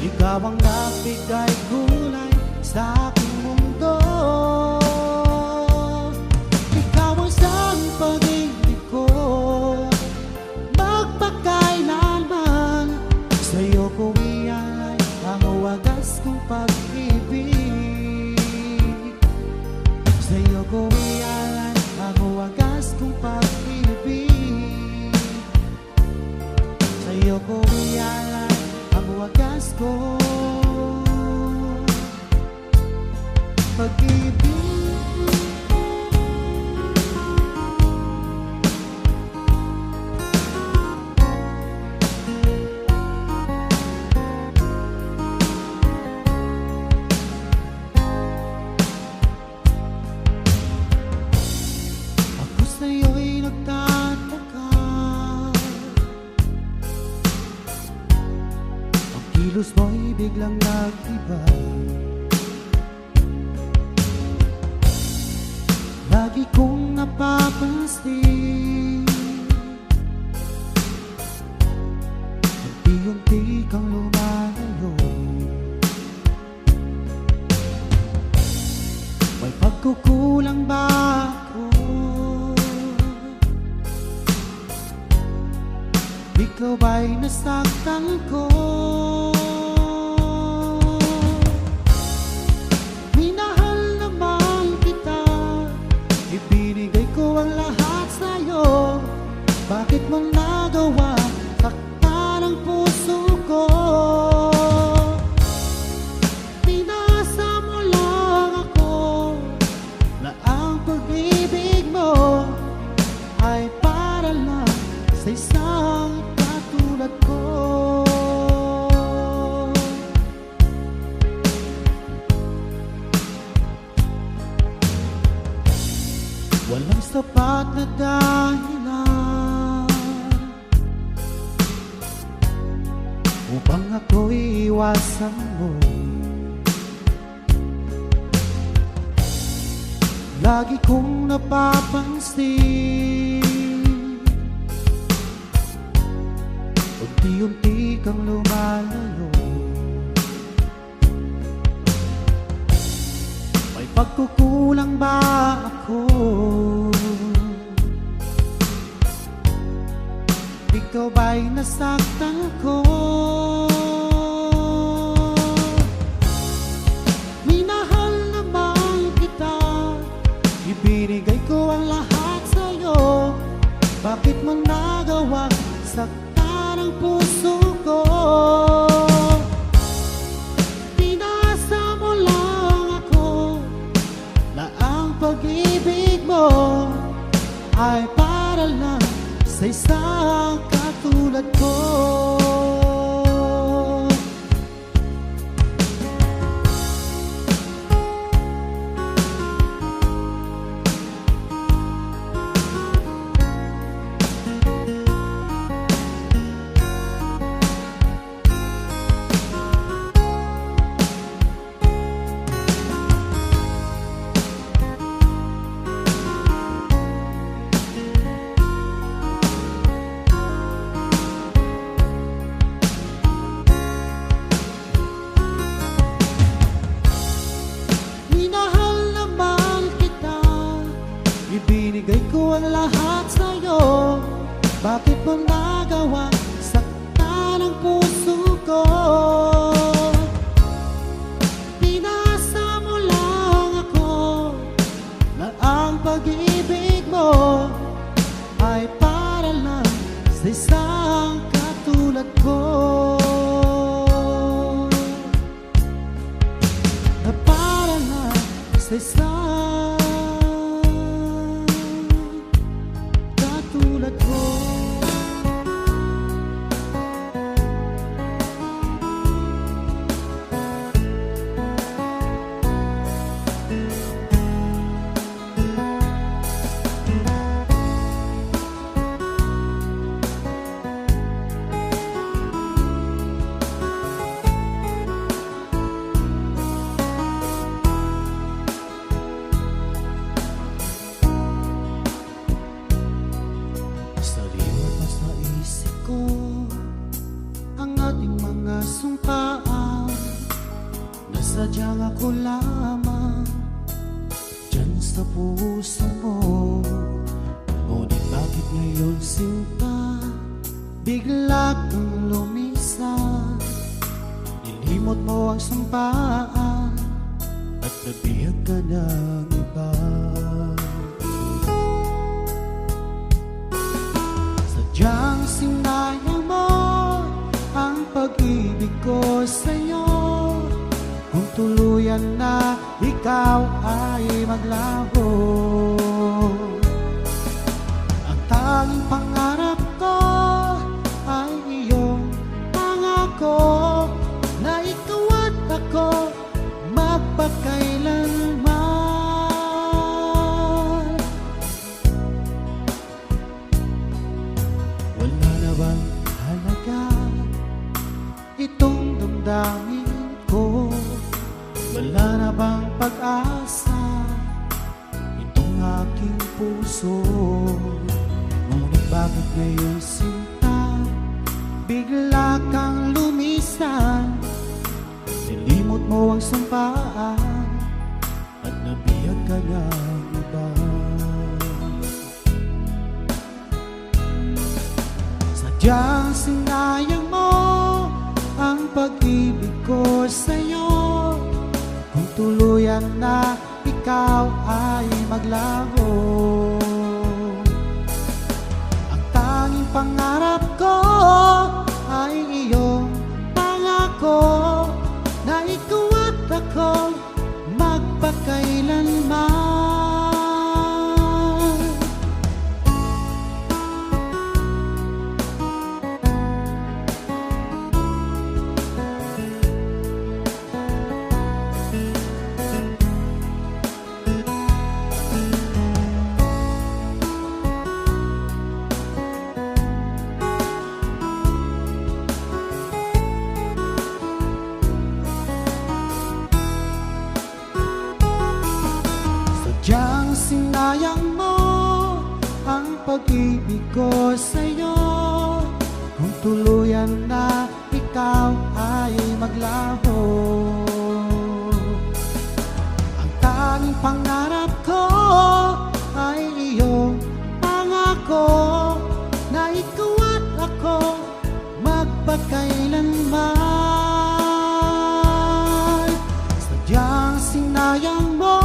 Ikaw ang nagbigay kulay sa aking mundo. Ikaw ang isang pag-ibig ko, Kilos mo'y biglang nag-iba. Lagi kong napapansin, unti-unti kang lumalayo. May pagkukulang ba ako? Ikaw ba'y nasaktan ko? Minahal naman kita, ibinigay ko ang lahat sa'yo. Bakit mo nagawa takpan ang puso ko? Pinasa mo lang ako na ang pag-ibig mo ay para lang sa isang katulad ko. Walang sapat na dahilan upang ako'y iwasan mo. Lagi kong napapansin, unti-unti kang lumalayo. May pagkukulang ba ako? Ikaw ba'y nasaktan ko? Minahal naman kita, ibinigay ko ang lahat sa'yo. Bakit mo nagawa saktan ang puso ko? Pinasa mo lang ako na ang pag-ibig mo ay para lang sa isang katulad ko. Ibinigay ko ang lahat sa'yo. Bakit mo nagawa saktan ang puso ko? Pinasa mo lang ako na ang pag-ibig mo ay para lang sa isang katulad ko. Na para lang sa isang katulad ko. Sumpaan na sadyang ako lamang dyan sa puso mo. Ngunit bakit ngayon sinta bigla kang lumisan? Nilimot mo ang sampaan at nabihag ka ng iba. Sadyang sinayang mo ang pag-ibig ko sa'yo. Kung tuluyan na ikaw ay maglaho, ang tanging pangarap ko ay iyong pangako na ikaw at ako magpakailanman. Wala na bang halaga itong damdamin damdamin ko, wala na bang pag-asa itong aking puso? Ngunit bakit ngayon sinta bigla kang lumisan? Nilimot mo ang sampaan at nabiyag ka ng iba. Sadyang sinayang mo ang pag-ibig ko sa'yo, kung tuluyan na ikaw ay maglaho. Ang tanging pangarap ko ay iyong pangako, na ikaw at ako magpakailanman. Sadyang sinayang mo ang pag-ibig ko sa'yo, kung tuluyan na ikaw ay maglaho. Ang tanging pangarap ko ay iyong pangako, na ikaw at ako magpakailanman. Sadyang sinayang mo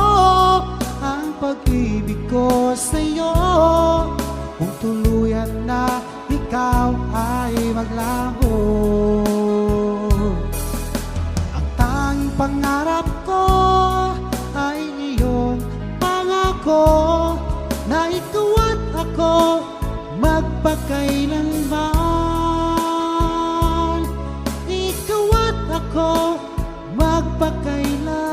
ang pag-ibig ko sa'yo, kung tuluyan na ikaw ay maglaho. Ang tanging pangarap ko ay iyong pangako, na ikaw at ako magpakailanman. Ikaw at ako magpakailanman.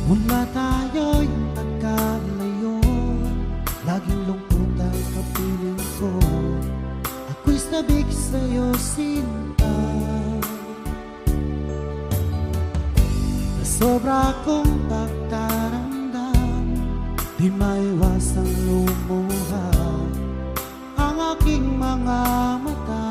Mula tayo'y nagkalayo, laging lungkot ang kapiling ko. Ako'y sabik sa'yo, sinta, na sobra kong pagtaramdam, di maiwasang lumuha ang aking mga mata.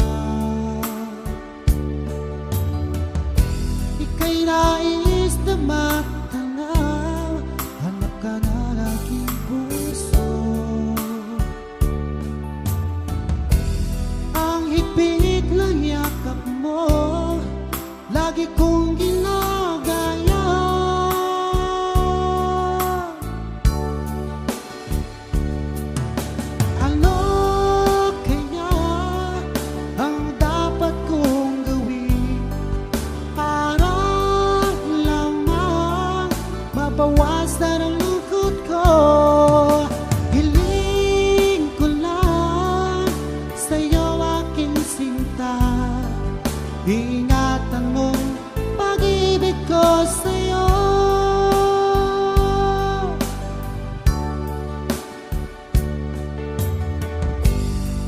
Ika'y nais na matanaw, hanap ka na aking puso. Ang higpit ng yakap mo, lagi kong ginagaya. Ano kaya ang dapat kong gawin para lamang mabawasan ang lungkot ko? Hiling ko lang sa'yo, aking sinta, ingatan mong pag-ibig ko sa'yo.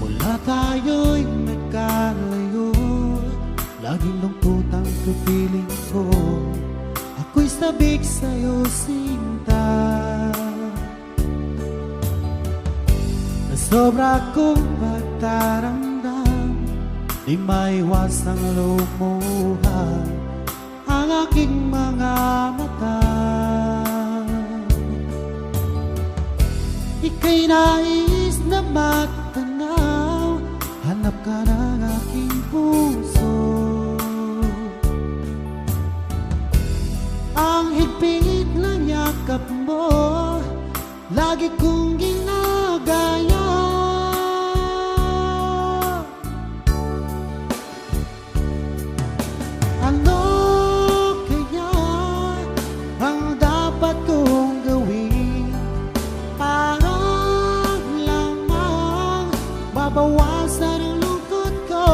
Mula tayo'y nagkalayo, laging lungkot ang kapiling ko. Ako'y sabik sa'yo, sinta, na sobra kong pagtaramdam, di maiwasang lumuha ang aking mga mata. Ika'y nais na matanaw, hanap ka ng aking puso. Ang higpit ng yakap mo, lagi kong ginagaya. Ano kaya ang dapat kong gawin para lamang mabawasan ang lungkot ko?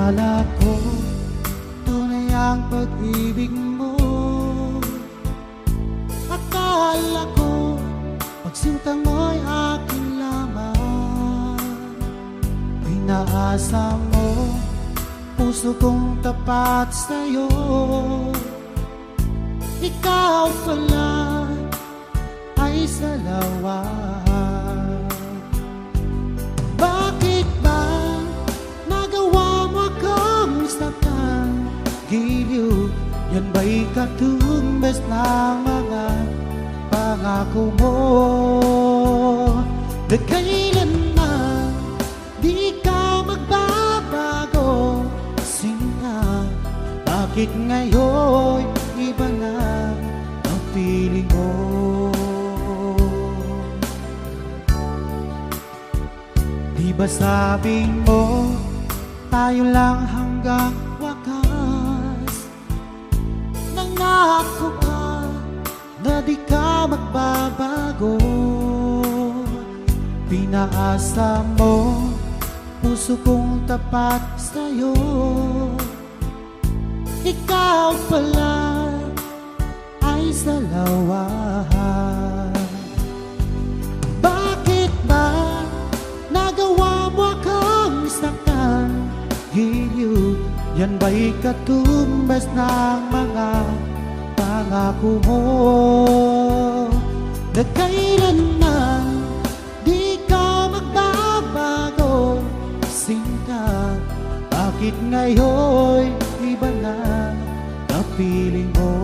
Akala ko tunay ang pag-ibig mo. Akala ko pagsinta mo'y akin lamang. Pinaasa mo puso kong tapat sa'yo. Ikaw pala ay salawa. Bakit ba nagawa mo akong saktan? Giliw, yan ba'y katumbas ng mga pangako mo? Na kailanman di ka magbabago. Sinta, bakit ngayon iba na ang piling mo? Di ba sabi mo tayo lang hanggang wakas? Nangako ka na di ka magbabago. Pinaasa mo puso kong tapat sa'yo. Ikaw pala ay salawa. Bakit ba nagawa mo akong saktan? Giliw, yan ba'y katumbas ng mga pangako mo? Na kailanman di ka magbabago. Sinta, bakit ngayon iba na kapiling mo?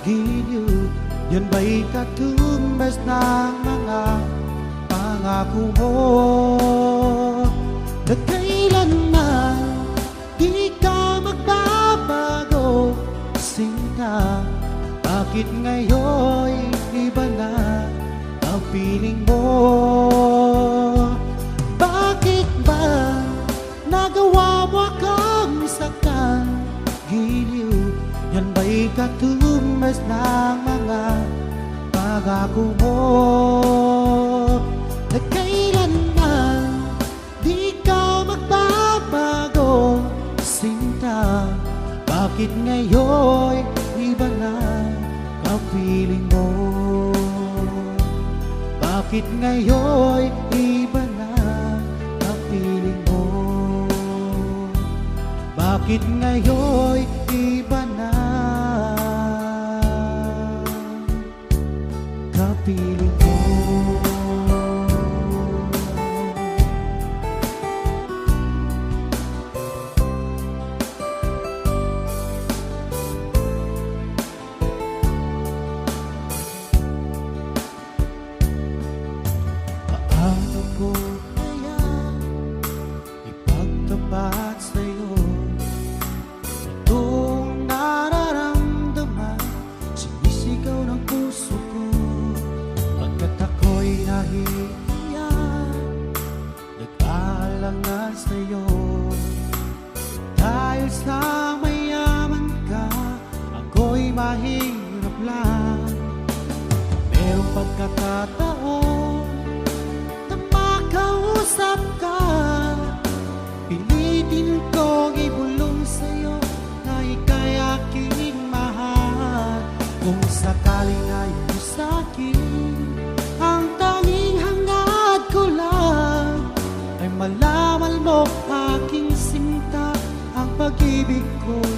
Giliw, yan ba'y katumbas ng mga pangako mo? Na kailanman di ka magbabago. Sinta, bakit ngayon iba na ang piling mo? Bakit ba nagawa mo akong saktan? Giliw, yan ba'y katumbas ng mga pangako mo? Na kailanman di ka magbabago. Sinta, bakit ngayon iba na kapiling mo? Bakit ngayon iba na kapiling mo? Bakit ngayon iba na kapiling mo? Paano ko kaya ipagtapat sa'yo itong nararamdaman? Sinisigaw ng puso ko pagkat ako'y nahihiya. Nag-aalangan sa'yo dahil sa mayaman ka, ako'y mahirap lang. Merong pagkakataon na makausap ka, pilitin kong ibulong sa'yo na ika'y aking mahal. Kung sakaling ayaw sa'kin, ang tanging hangad ko lang ay malaman mo aking sinta, ang pag-ibig ko'y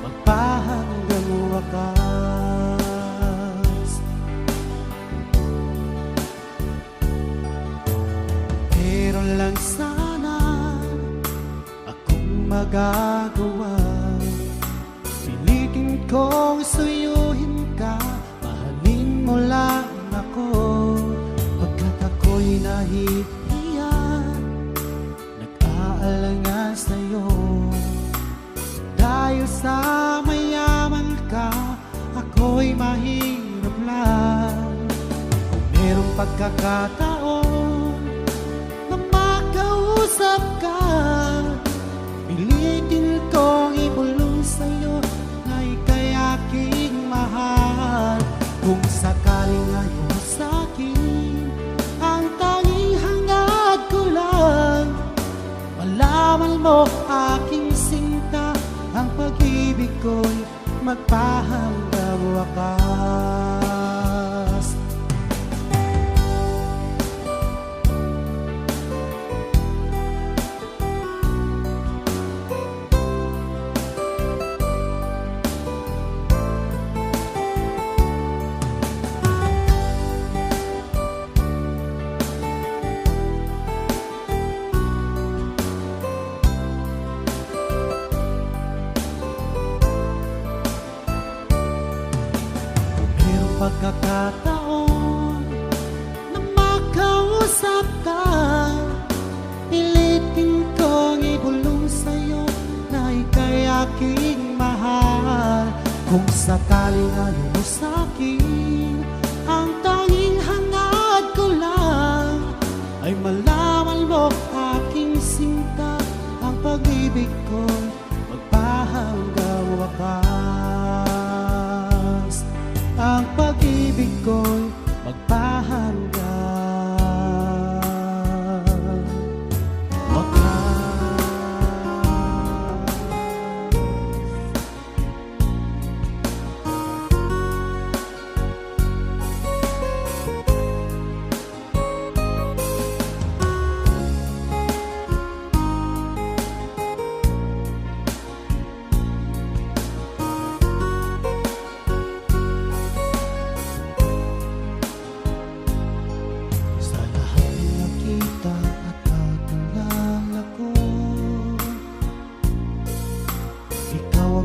magpahanggang wakas. Meron lang sana akong magagawa, pilitin kong suyuhin ka, mahalin mo lang ako pagkat ako'y nahihiya. Merong pagkakataon na makausap ka, pilitin kong ibulong sa'yo na ika'y aking mahal. Kung sakaling ngayon sa'kin, ang tanging hangad ko lang, malaman mo aking sinta, ang pag-ibig ko'y magpahanggang wakas. Pagkakataon na makausap ka, pilitin kong ibulong sa'yo na ika'y aking mahal. Kung sakaling ayaw mo sa'kin, ang tanging hangad ko lang ay malaman mo aking sinta, ang pag-ibig ko'y magpahanggang wakas. Ang pag-ibig ko'y magpahanggang wakas.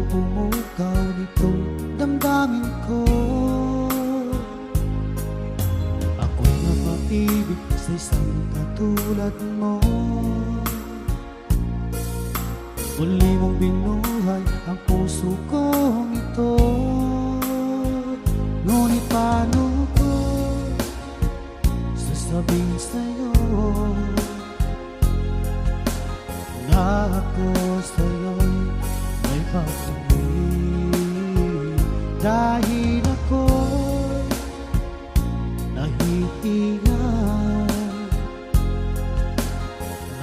Pumukaw nitong damdamin ko, ako'y napaibig sa isang katulad mo. Muli mong binuhay ang puso kong ito, ngunit paano ko sasabihin sa'yo na ako sa'yo'y may pagtingin, dahil ako'y nahihiyan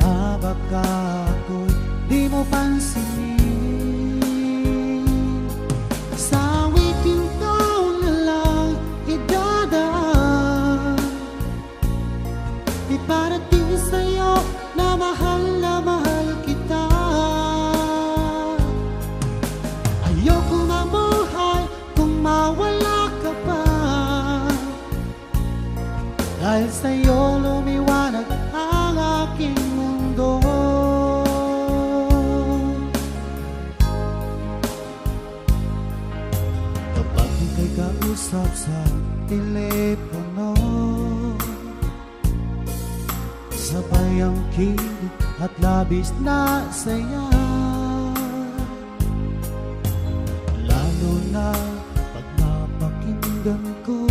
na baka ako'y di mo pansinin. Sa awiting taon na lang idadaan, iparating sa'yo na mahal kita. Ayoko mabuhay kung mawala ka pa, dahil sa'yo lumiwanag ang aking mundo. Kapag ika'y kausap sa telepono, sabay ang kilig at labis na saya, lalo na pag napakinggan ko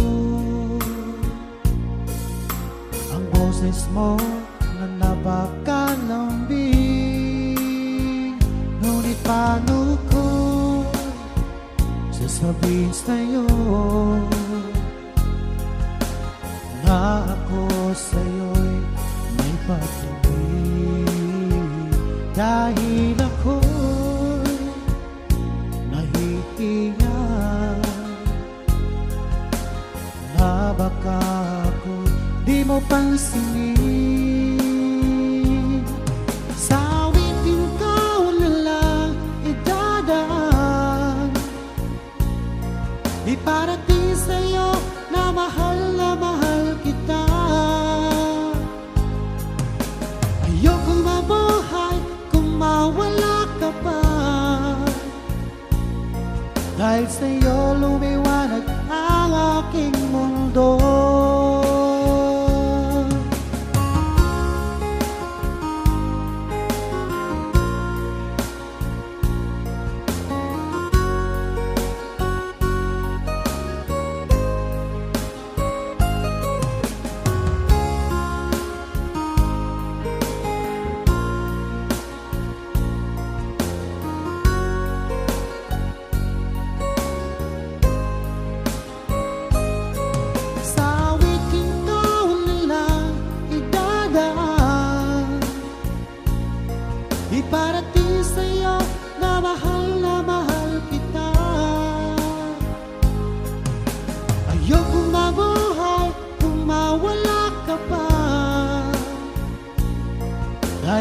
ang boses mo na napakalambing. Ngunit paano ko sasabihin sa'yo na ako sa'yo'y may pag-ibig, dahil ako'y nahihiyan na baka ako'y di mo pansinin. Sa awiting taon na lang idadaan, iparating sa'yo na mahal kita. Ayokong mabuhay kung mawala ka pa, dahil sa'yo lumiwanag ang aking mundo.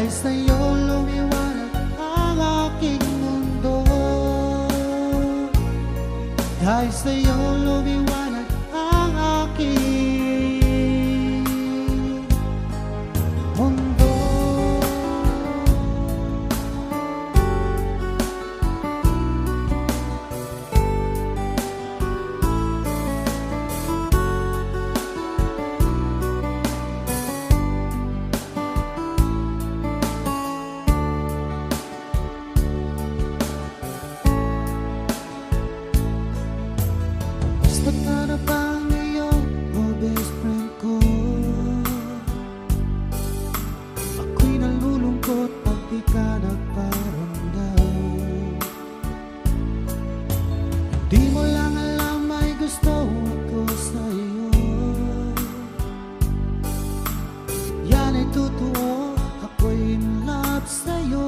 Dahil sa'yo lumiwanag ang aking mundo. Dahil sa'yo lumiwanag ang aking mundo. Ba't ka na ba ngayon, oh best friend ko? Ako'y nalulungkot pag di ka nagparamdam. Di mo lang alam may gusto ako sa'yo. Yan ay totoo, ako'y in love sa'yo.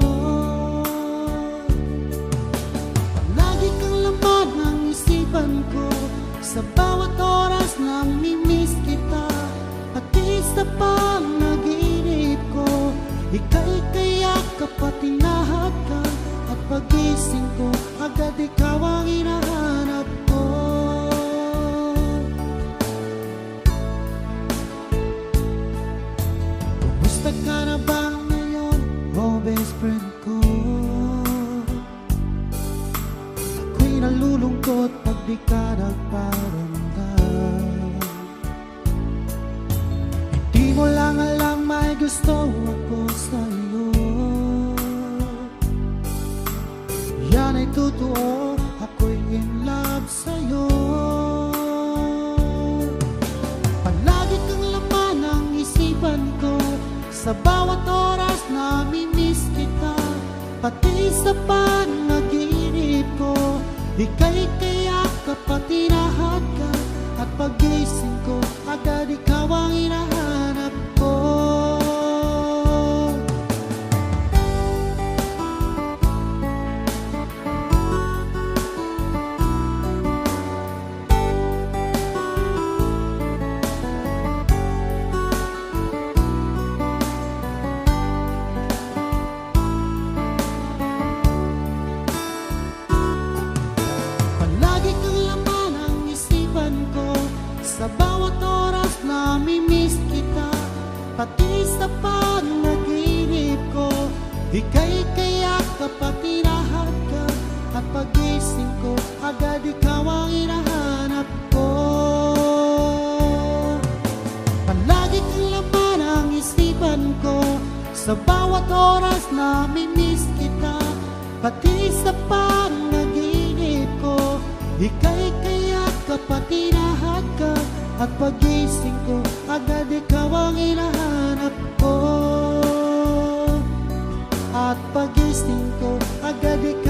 Lagi kang laman ng isipan ko, sa bawat oras namimiss kita, pati sa panaginip ko. Ika'y kayakap at tinahagkan, at pagising ko, agad ikaw ang hinahanap ko. Kumusta ka na ba ngayon, oh best friend ko? Ako'y nalulungkot pag di ka nagparamdam. Hindi mo lang alam may gusto ako sa'yo. Yan ay totoo, ako'y in love sa'yo. Palagi kang laman ng isipan ko, sa bawat oras namimiss kita, pati sa panaginip ko. Ika'y kayakap at tinahagkan, at pagising ko, agad ikaw ang hinahanap ko. Sa bawat oras namimiss kita, pati sa panaginip ko. Ika'y kayakap at tinahagkan, at pagising ko, agad ikaw ang hinahanap ko. Palagi kang laman ang isipan ko, sa bawat oras namimiss kita, pati sa panaginip ko. Ika'y kayakap at tinahagkan, at pagising ko, agad ikaw ang hinahanap ko. At pagising ko, agad ikaw